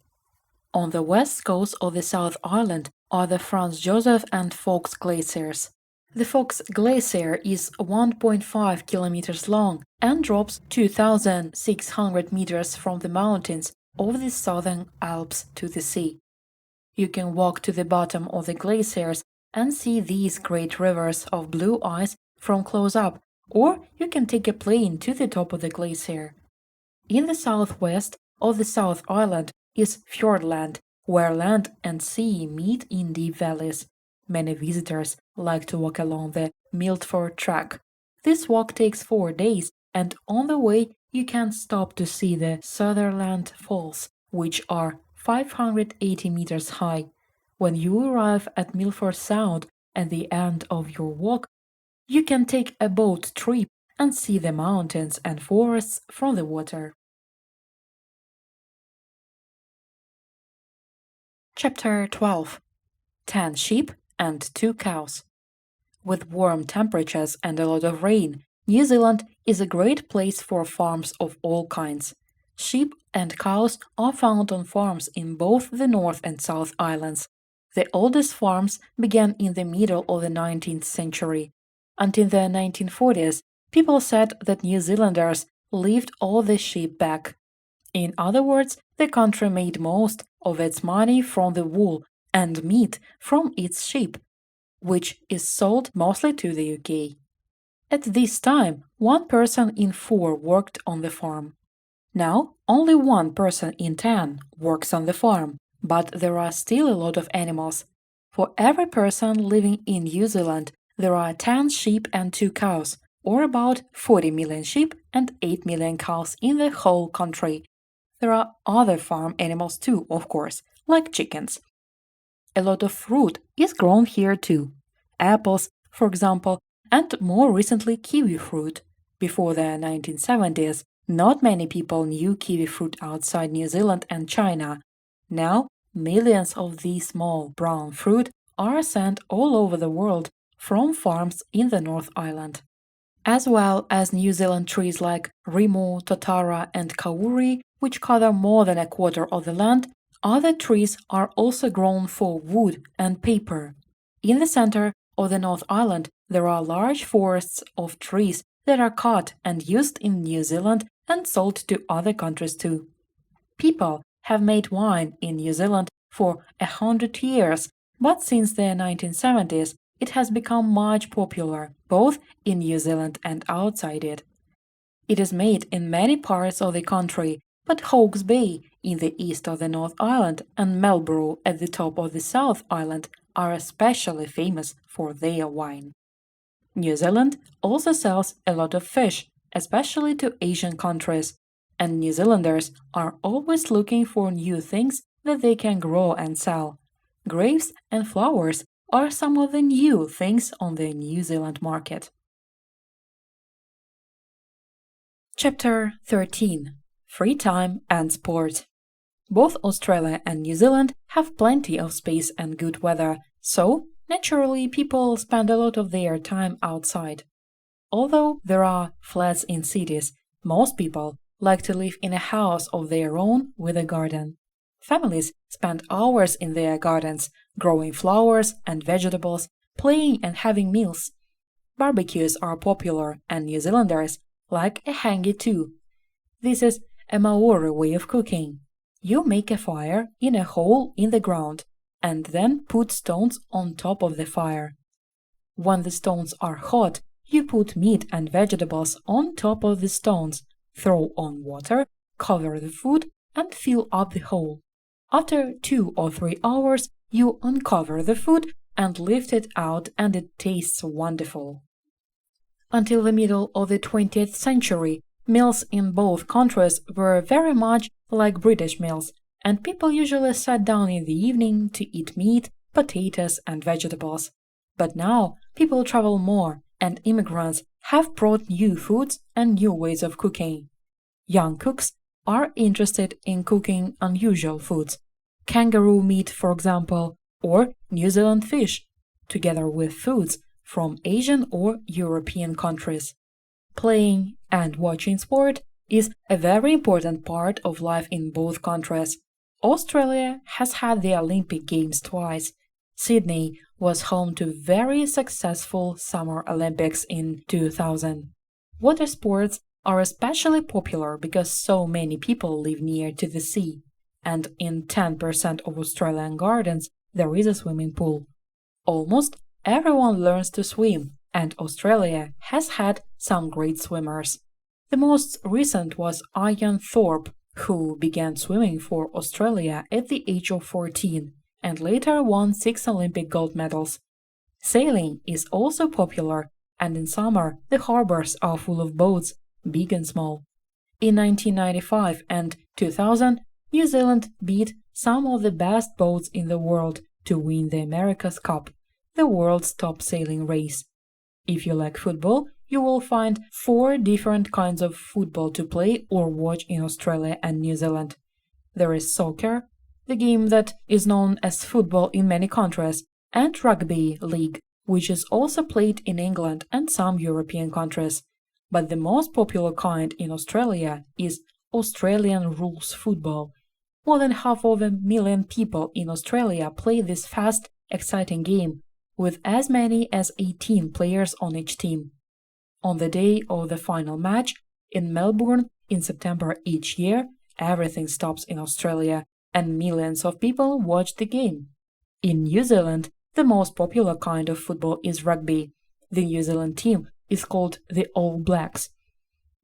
On the west coast of the South Island are the Franz Josef and Fox glaciers. The Fox Glacier is 1.5 kilometers long and drops 2,600 meters from the mountains of the southern Alps to the sea. You can walk to the bottom of the glaciers and see these great rivers of blue ice from close up, or you can take a plane to the top of the glacier. In the southwest of the South Island is Fjordland, where land and sea meet in deep valleys. Many visitors like to walk along the Milford Track. This walk takes 4 days, and on the way you can stop to see the Sutherland Falls, which are 580 meters high. When you arrive at Milford Sound at the end of your walk, you can take a boat trip and see the mountains and forests from the water. Chapter 12. 10 sheep and 2 cows. With warm temperatures and a lot of rain, New Zealand is a great place for farms of all kinds. Sheep and cows are found on farms in both the North and South Islands. The oldest farms began in the middle of the 19th century. Until the 1940s, people said that New Zealanders lived all the sheep back. In other words, the country made most of its money from the wool and meat from its sheep, which is sold mostly to the UK. At this time, 1 person in 4 worked on the farm. Now, only 1 person in 10 works on the farm, but there are still a lot of animals. For every person living in New Zealand, there are 10 sheep and 2 cows, or about 40 million sheep and 8 million cows in the whole country. There are other farm animals too, of course, like chickens. A lot of fruit is grown here too. Apples, for example, and more recently kiwi fruit. Before the 1970s, not many people knew kiwi fruit outside New Zealand and China. Now, millions of these small brown fruit are sent all over the world from farms in the North Island. As well as New Zealand trees like rimu, totara, and kauri, which cover more than a quarter of the land, other trees are also grown for wood and paper. In the center of the North Island, there are large forests of trees that are cut and used in New Zealand and sold to other countries too. People have made wine in New Zealand for 100 years, but since the 1970s, it has become much popular, both in New Zealand and outside it. It is made in many parts of the country, but Hawke's Bay in the east of the North Island and Marlborough at the top of the South Island are especially famous for their wine. New Zealand also sells a lot of fish, especially to Asian countries, and New Zealanders are always looking for new things that they can grow and sell. Grapes and flowers are some of the new things on the New Zealand market. Chapter 13. Free time and sport. Both Australia and New Zealand have plenty of space and good weather, so naturally people spend a lot of their time outside. Although there are flats in cities, most people like to live in a house of their own with a garden. Families spend hours in their gardens, growing flowers and vegetables, playing and having meals. Barbecues are popular, and New Zealanders like a hangi too. This is a Maori way of cooking. You make a fire in a hole in the ground and then put stones on top of the fire. When the stones are hot, you put meat and vegetables on top of the stones, throw on water, cover the food, and fill up the hole. After 2 or 3 hours, you uncover the food and lift it out, and it tastes wonderful. Until the middle of the 20th century, meals in both countries were very much like British meals, and people usually sat down in the evening to eat meat, potatoes, and vegetables. But now, people travel more, and immigrants have brought new foods and new ways of cooking. Young cooks are interested in cooking unusual foods, kangaroo meat, for example, or New Zealand fish, together with foods from Asian or European countries. Playing and watching sport is a very important part of life in both countries. Australia has had the Olympic Games twice. Sydney was home to very successful Summer Olympics in 2000. Water sports are especially popular because so many people live near to the sea, and in 10% of Australian gardens there is a swimming pool. Almost everyone learns to swim, and Australia has had some great swimmers. The most recent was Ian Thorpe, who began swimming for Australia at the age of 14 and later won 6 Olympic gold medals. Sailing is also popular, and in summer the harbors are full of boats, big and small. In 1995 and 2000, New Zealand beat some of the best boats in the world to win the America's Cup, the world's top sailing race. If you like football, you will find 4 different kinds of football to play or watch in Australia and New Zealand. There is soccer, the game that is known as football in many countries, and rugby league, which is also played in England and some European countries. But the most popular kind in Australia is Australian rules football. More than 500,000 people in Australia play this fast, exciting game, with as many as 18 players on each team. On the day of the final match, in Melbourne in September each year, everything stops in Australia, and millions of people watch the game. In New Zealand, the most popular kind of football is rugby. The New Zealand team is called the All Blacks.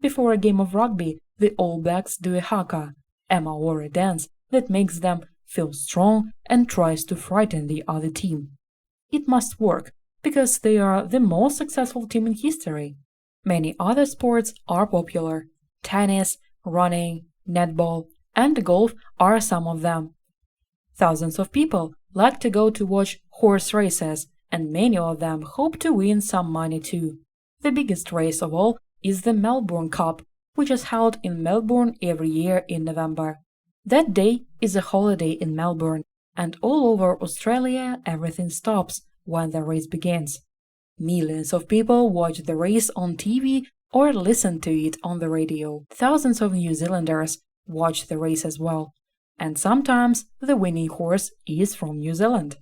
Before a game of rugby, the All Blacks do a haka, a Maori dance that makes them feel strong and tries to frighten the other team. It must work, because they are the most successful team in history. Many other sports are popular. Tennis, running, netball, and golf are some of them. Thousands of people like to go to watch horse races, and many of them hope to win some money too. The biggest race of all is the Melbourne Cup, which is held in Melbourne every year in November. That day is a holiday in Melbourne, and all over Australia everything stops when the race begins. Millions of people watch the race on TV or listen to it on the radio. Thousands of New Zealanders watch the race as well, and sometimes the winning horse is from New Zealand.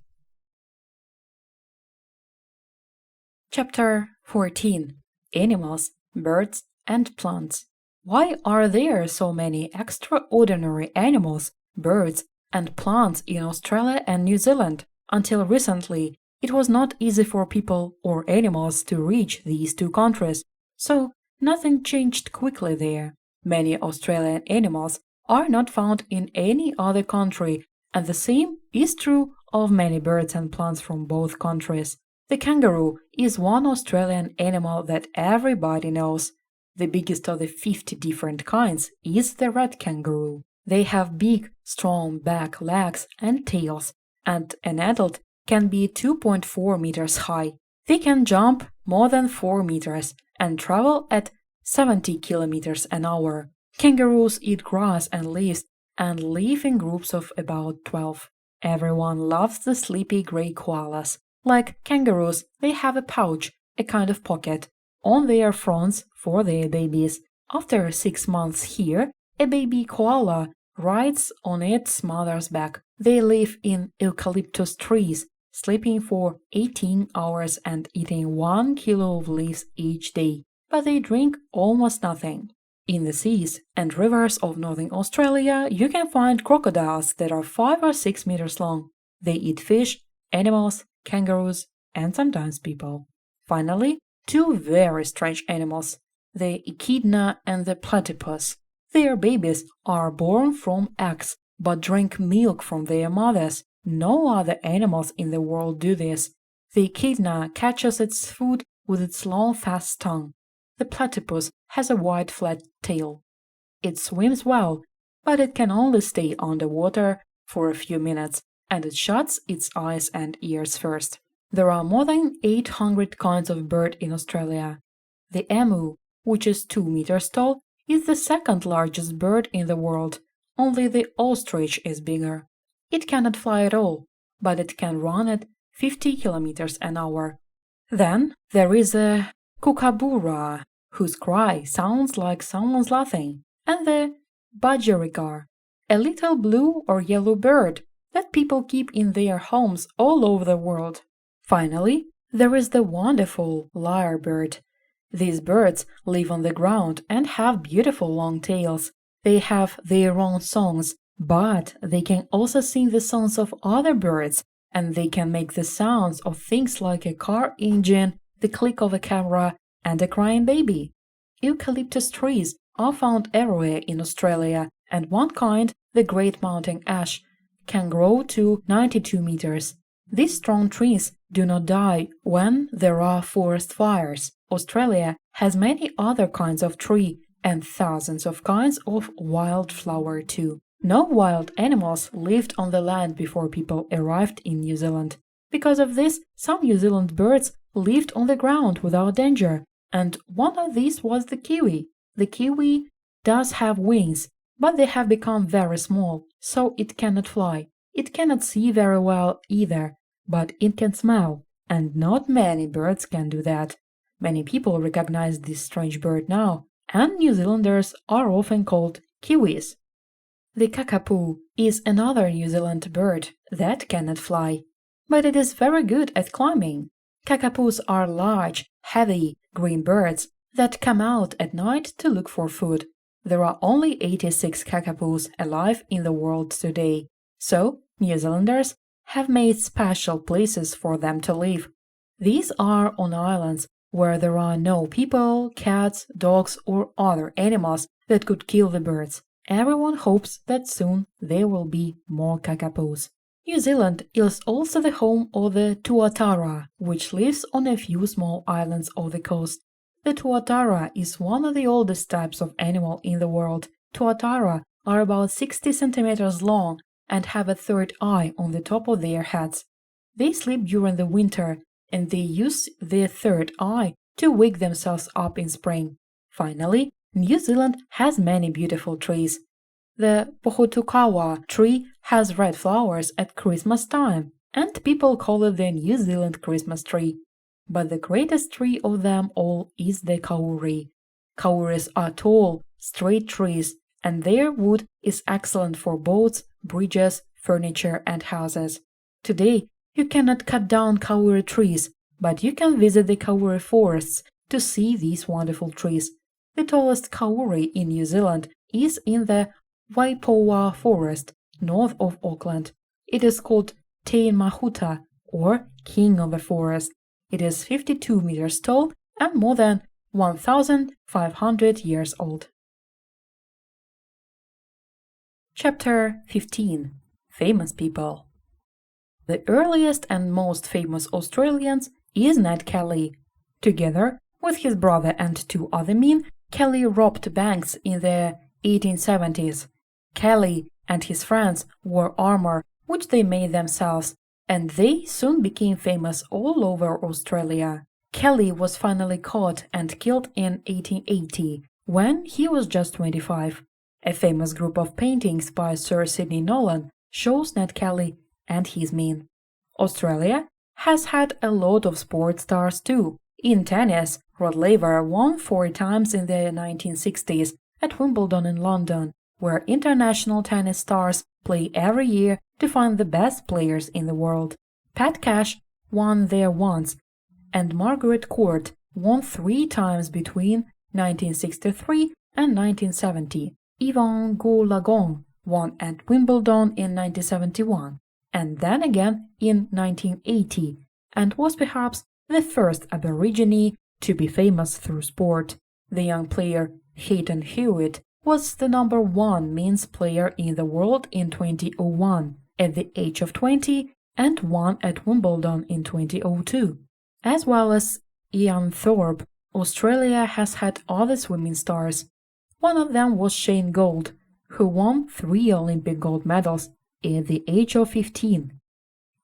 Chapter 14. Animals, Birds, and Plants. Why are there so many extraordinary animals, birds, and plants in Australia and New Zealand? Until recently, it was not easy for people or animals to reach these two countries, so nothing changed quickly there. Many Australian animals are not found in any other country, and the same is true of many birds and plants from both countries. The kangaroo is one Australian animal that everybody knows. The biggest of the 50 different kinds is the red kangaroo. They have big, strong back legs and tails, and an adult can be 2.4 meters high. They can jump more than 4 meters and travel at 70 kilometers an hour. Kangaroos eat grass and leaves and live in groups of about 12. Everyone loves the sleepy gray koalas. Like kangaroos, they have a pouch, a kind of pocket, on their fronts for their babies. After 6 months here, a baby koala rides on its mother's back. They live in eucalyptus trees, sleeping for 18 hours and eating 1 kilo of leaves each day. But they drink almost nothing. In the seas and rivers of northern Australia, you can find crocodiles that are 5 or 6 meters long. They eat fish, animals, kangaroos, and sometimes people. Finally, two very strange animals, the echidna and the platypus. Their babies are born from eggs, but drink milk from their mothers. No other animals in the world do this. The echidna catches its food with its long, fast tongue. The platypus has a wide, flat tail. It swims well, but it can only stay underwater for a few minutes, and it shuts its eyes and ears first. There are more than 800 kinds of bird in Australia. The emu, which is 2 meters tall, is the second largest bird in the world. Only the ostrich is bigger. It cannot fly at all, but it can run at 50 kilometers an hour. Then there is a kookaburra, whose cry sounds like someone's laughing, and the budgerigar, a little blue or yellow bird that people keep in their homes all over the world. Finally, there is the wonderful lyrebird. These birds live on the ground and have beautiful long tails. They have their own songs, but they can also sing the songs of other birds, and they can make the sounds of things like a car engine, the click of a camera, and a crying baby. Eucalyptus trees are found everywhere in Australia, and one kind, the Great Mountain Ash, can grow to 92 meters. These strong trees do not die when there are forest fires. Australia has many other kinds of tree and thousands of kinds of wildflower too. No wild animals lived on the land before people arrived in New Zealand. Because of this, some New Zealand birds lived on the ground without danger, and one of these was the kiwi. The kiwi does have wings, but they have become very small, so it cannot fly. It cannot see very well either, but it can smell, and not many birds can do that. Many people recognize this strange bird now, and New Zealanders are often called kiwis. The kakapoo is another New Zealand bird that cannot fly, but it is very good at climbing. Kakapoos are large, heavy, green birds that come out at night to look for food. There are only 86 kakapoos alive in the world today, so New Zealanders have made special places for them to live. These are on islands where there are no people, cats, dogs, or other animals that could kill the birds. Everyone hopes that soon there will be more kakapoos. New Zealand is also the home of the tuatara, which lives on a few small islands of the coast. The tuatara is one of the oldest types of animal in the world. Tuatara are about 60 centimeters long and have a third eye on the top of their heads. They sleep during the winter, and they use their third eye to wake themselves up in spring. Finally, New Zealand has many beautiful trees. The pohutukawa tree has red flowers at Christmas time, and people call it the New Zealand Christmas tree. But the greatest tree of them all is the kauri. Kauris are tall, straight trees, and their wood is excellent for boats, bridges, furniture, and houses. Today, you cannot cut down kauri trees, but you can visit the kauri forests to see these wonderful trees. The tallest kauri in New Zealand is in the Waipoua forest, north of Auckland. It is called Te Mahuta, or King of the Forest. It is 52 meters tall and more than 1,500 years old. Chapter 15. Famous People. The earliest and most famous Australians is Ned Kelly. Together with his brother and two other men, Kelly robbed banks in the 1870s. Kelly and his friends wore armor which they made themselves, and they soon became famous all over Australia. Kelly was finally caught and killed in 1880, when he was just 25. A famous group of paintings by Sir Sidney Nolan shows Ned Kelly and his men. Australia has had a lot of sports stars too. In tennis, Rod Laver won 4 times in the 1960s at Wimbledon in London. where international tennis stars play every year to find the best players in the world. Pat Cash won there once, and Margaret Court won 3 times between 1963 and 1970. Yvonne Goolagong won at Wimbledon in 1971, and then again in 1980, and was perhaps the first Aborigine to be famous through sport. The young player Hayden Hewitt was the #1 men's player in the world in 2001 at the age of 20 and won at Wimbledon in 2002. As well as Ian Thorpe, Australia has had other swimming stars. One of them was Shane Gould, who won 3 Olympic gold medals at the age of 15.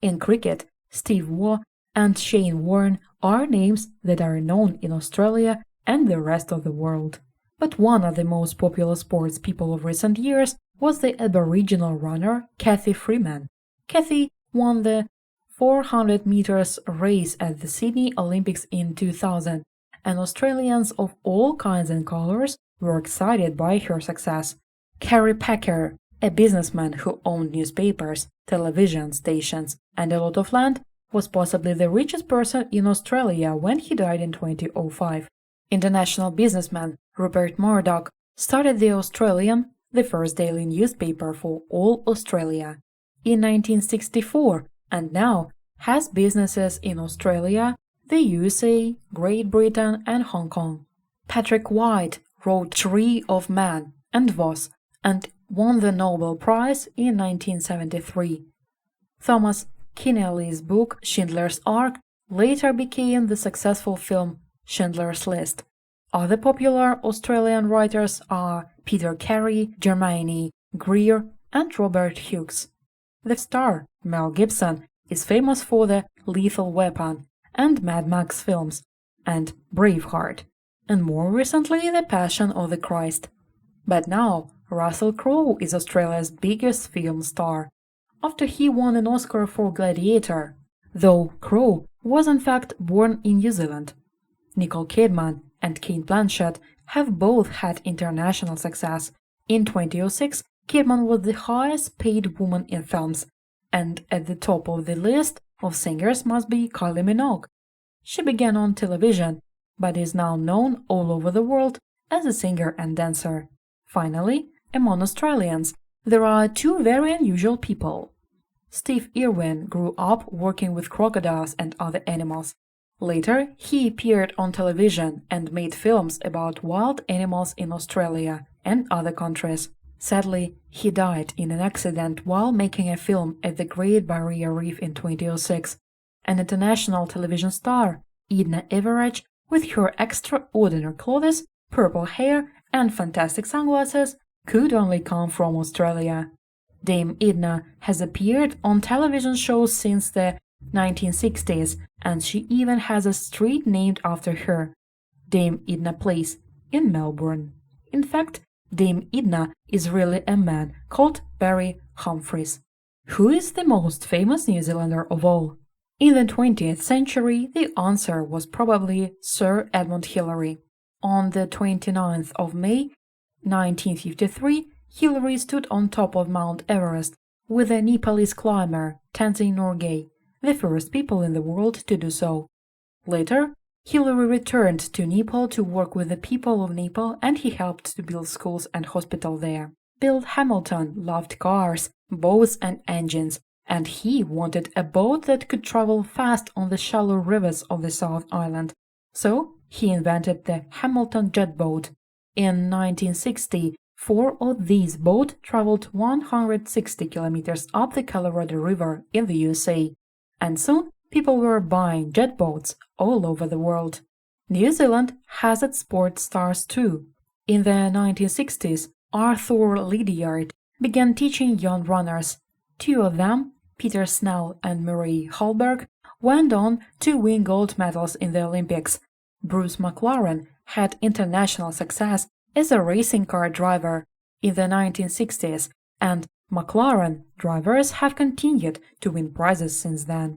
In cricket, Steve Waugh and Shane Warne are names that are known in Australia and the rest of the world. But one of the most popular sports people of recent years was the Aboriginal runner Cathy Freeman. Cathy won the 400 meters race at the Sydney Olympics in 2000, and Australians of all kinds and colors were excited by her success. Kerry Packer, a businessman who owned newspapers, television stations, and a lot of land, was possibly the richest person in Australia when he died in 2005. International businessman Rupert Murdoch started The Australian, the first daily newspaper for all Australia, in 1964, and now has businesses in Australia, the USA, Great Britain, and Hong Kong. Patrick White wrote Tree of Man and Voss, and won the Nobel Prize in 1973. Thomas Keneally's book Schindler's Ark later became the successful film Schindler's List. Other popular Australian writers are Peter Carey, Germaine Greer, and Robert Hughes. The star, Mel Gibson, is famous for the Lethal Weapon and Mad Max films, and Braveheart, and more recently The Passion of the Christ. But now, Russell Crowe is Australia's biggest film star, after he won an Oscar for Gladiator, though Crowe was in fact born in New Zealand. Nicole Kidman and Cate Blanchett have both had international success. In 2006, Kidman was the highest paid woman in films, and at the top of the list of singers must be Kylie Minogue. She began on television, but is now known all over the world as a singer and dancer. Finally, among Australians, there are 2 very unusual people. Steve Irwin grew up working with crocodiles and other animals. Later, he appeared on television and made films about wild animals in Australia and other countries. Sadly, he died in an accident while making a film at the Great Barrier Reef in 2006. An international television star, Edna Everage, with her extraordinary clothes, purple hair, and fantastic sunglasses, could only come from Australia. Dame Edna has appeared on television shows since the 1960s, and she even has a street named after her, Dame Edna Place, in Melbourne. In fact, Dame Edna is really a man called Barry Humphries. Who is the most famous New Zealander of all? In the 20th century, the answer was probably Sir Edmund Hillary. On the 29th of May, 1953, Hillary stood on top of Mount Everest with a Nepalese climber, Tenzin Norgay, the first people in the world to do so. Later, Hillary returned to Nepal to work with the people of Nepal, and he helped to build schools and hospitals there. Bill Hamilton loved cars, boats and engines, and he wanted a boat that could travel fast on the shallow rivers of the South Island. So he invented the Hamilton jet boat. In 1960, 4 of these boats traveled 160 kilometers up the Colorado River in the USA, and soon people were buying jet boats all over the world. New Zealand has its sports stars too. In the 1960s, Arthur Lydiard began teaching young runners. 2 of them, Peter Snell and Murray Hallberg, went on to win gold medals in the Olympics. Bruce McLaren had international success as a racing car driver in the 1960s, and McLaren drivers have continued to win prizes since then.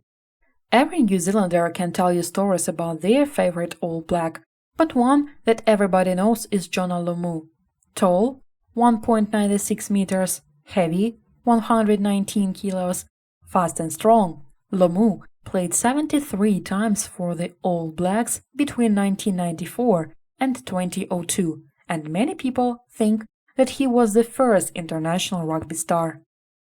Every New Zealander can tell you stories about their favorite All Black, but one that everybody knows is Jonah Lomu. Tall, 1.96 meters, heavy, 119 kilos, fast and strong. Lomu played 73 times for the All Blacks between 1994 and 2002, and many people think that he was the first international rugby star.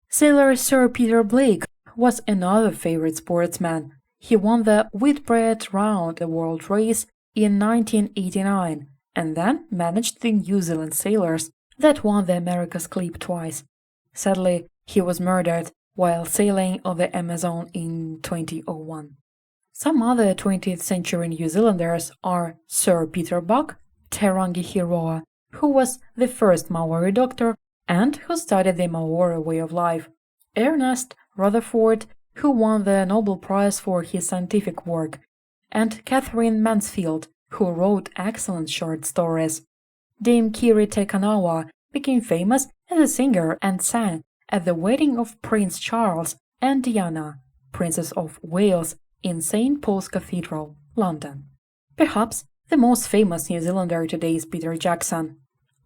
Sailor Sir Peter Blake was another favorite sportsman. He won the Whitbread Round the World race in 1989 and then managed the New Zealand Sailors that won the America's Cup twice. Sadly, he was murdered while sailing on the Amazon in 2001. Some other 20th century New Zealanders are Sir Peter Buck, Te Rangi Hiroa, who was the first Maori doctor and who studied the Maori way of life, Ernest Rutherford, who won the Nobel Prize for his scientific work, and Catherine Mansfield, who wrote excellent short stories. Dame Kiri Te Kanawa became famous as a singer and sang at the wedding of Prince Charles and Diana, Princess of Wales, in St. Paul's Cathedral, London. Perhaps the most famous New Zealander today is Peter Jackson.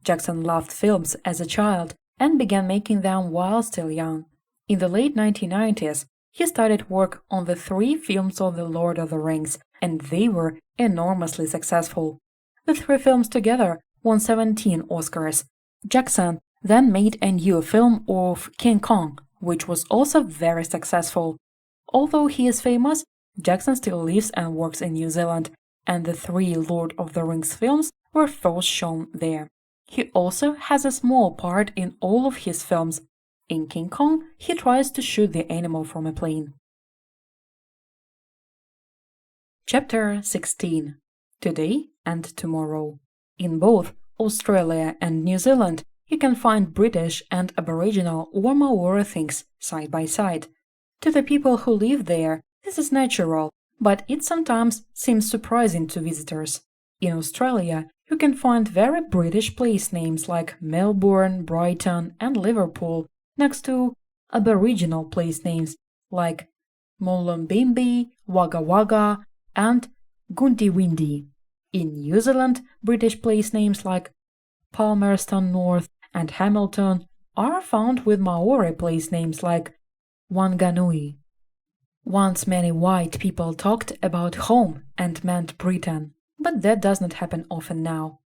Jackson loved films as a child and began making them while still young. In the late 1990s, he started work on the 3 films of The Lord of the Rings, and they were enormously successful. The 3 films together won 17 Oscars. Jackson then made a new film of King Kong, which was also very successful. Although he is famous, Jackson still lives and works in New Zealand, and the 3 Lord of the Rings films were first shown there. He also has a small part in all of his films. In King Kong, he tries to shoot the animal from a plane. Chapter 16. Today and Tomorrow. In both Australia and New Zealand, you can find British and Aboriginal or Maori things side by side. To the people who live there, this is natural, but it sometimes seems surprising to visitors. In Australia, you can find very British place names like Melbourne, Brighton, and Liverpool next to Aboriginal place names like Mullumbimby, Wagga Wagga, and Goondiwindi. In New Zealand, British place names like Palmerston North and Hamilton are found with Maori place names like Wanganui. Once many white people talked about home and meant Britain, but that does not happen often now.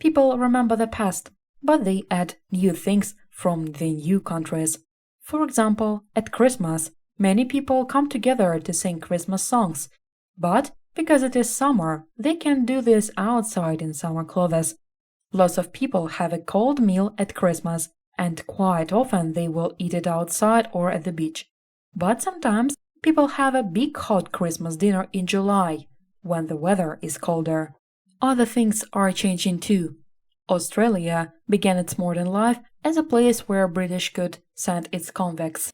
People remember the past, but they add new things from the new countries. For example, at Christmas, many people come together to sing Christmas songs, but because it is summer, they can do this outside in summer clothes. Lots of people have a cold meal at Christmas, and quite often they will eat it outside or at the beach. But sometimes people have a big hot Christmas dinner in July, when the weather is colder. Other things are changing too. Australia began its modern life as a place where British could send its convicts.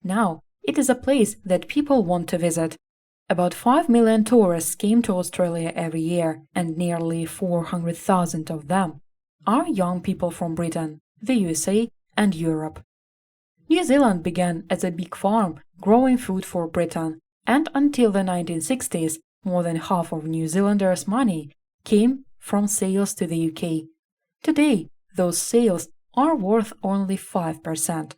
Now, it is a place that people want to visit. About 5 million tourists came to Australia every year, and nearly 400,000 of them are young people from Britain, the USA, and Europe. New Zealand began as a big farm growing food for Britain, and until the 1960s, more than half of New Zealanders' money came from sales to the UK. Today, those sales are worth only 5%.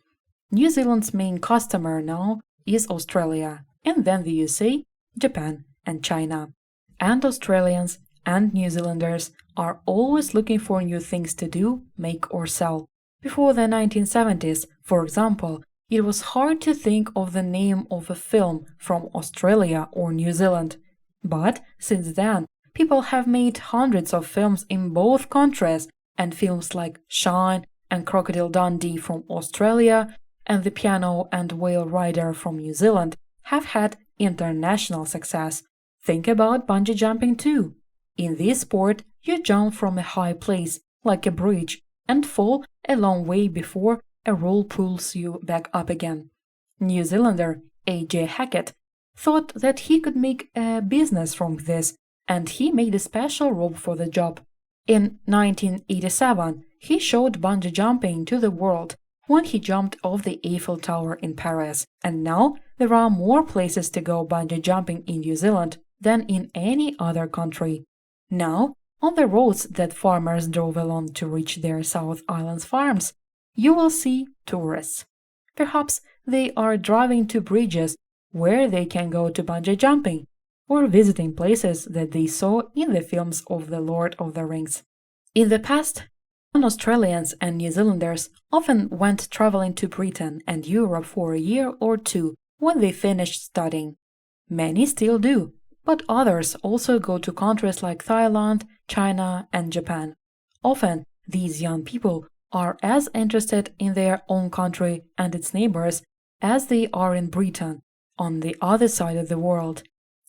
New Zealand's main customer now is Australia, and then the USA, Japan, and China. And Australians and New Zealanders are always looking for new things to do, make, or sell. Before the 1970s, for example, it was hard to think of the name of a film from Australia or New Zealand. But since then, people have made hundreds of films in both countries, and films like Shine and Crocodile Dundee from Australia and The Piano and Whale Rider from New Zealand have had international success. Think about bungee jumping too. In this sport, you jump from a high place, like a bridge, and fall a long way before a roll pulls you back up again. New Zealander A.J. Hackett thought that he could make a business from this, and he made a special rope for the job. In 1987, he showed bungee jumping to the world when he jumped off the Eiffel Tower in Paris, and now there are more places to go bungee jumping in New Zealand than in any other country. Now, On the roads that farmers drove along to reach their South Island farms, you will see tourists. Perhaps they are driving to bridges where they can go to bungee jumping, or visiting places that they saw in the films of The Lord of the Rings. In the past, Australians and New Zealanders often went traveling to Britain and Europe for a year or two when they finished studying. Many still do, but others also go to countries like Thailand, China, and Japan. Often, these young people are as interested in their own country and its neighbors as they are in Britain, on the other side of the world.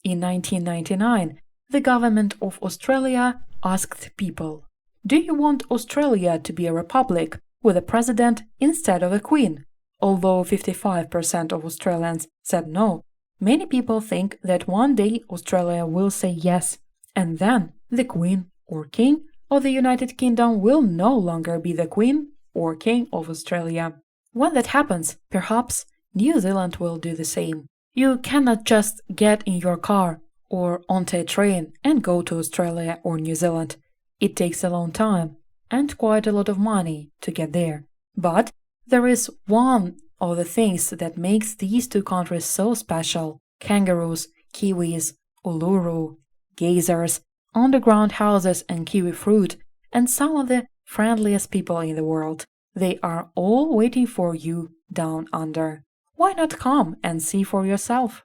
In 1999, the government of Australia asked people, "Do you want Australia to be a republic with a president instead of a queen?" Although 55% of Australians said no, many people think that one day Australia will say yes, and then the Queen or King of the United Kingdom will no longer be the Queen or King of Australia. When that happens, perhaps New Zealand will do the same. You cannot just get in your car or onto a train and go to Australia or New Zealand. It takes a long time and quite a lot of money to get there. But there is one of the things that makes these two countries so special: kangaroos, kiwis, uluru, geysers, underground houses and kiwi fruit, and some of the friendliest people in the world. They are all waiting for you down under. Why not come and see for yourself?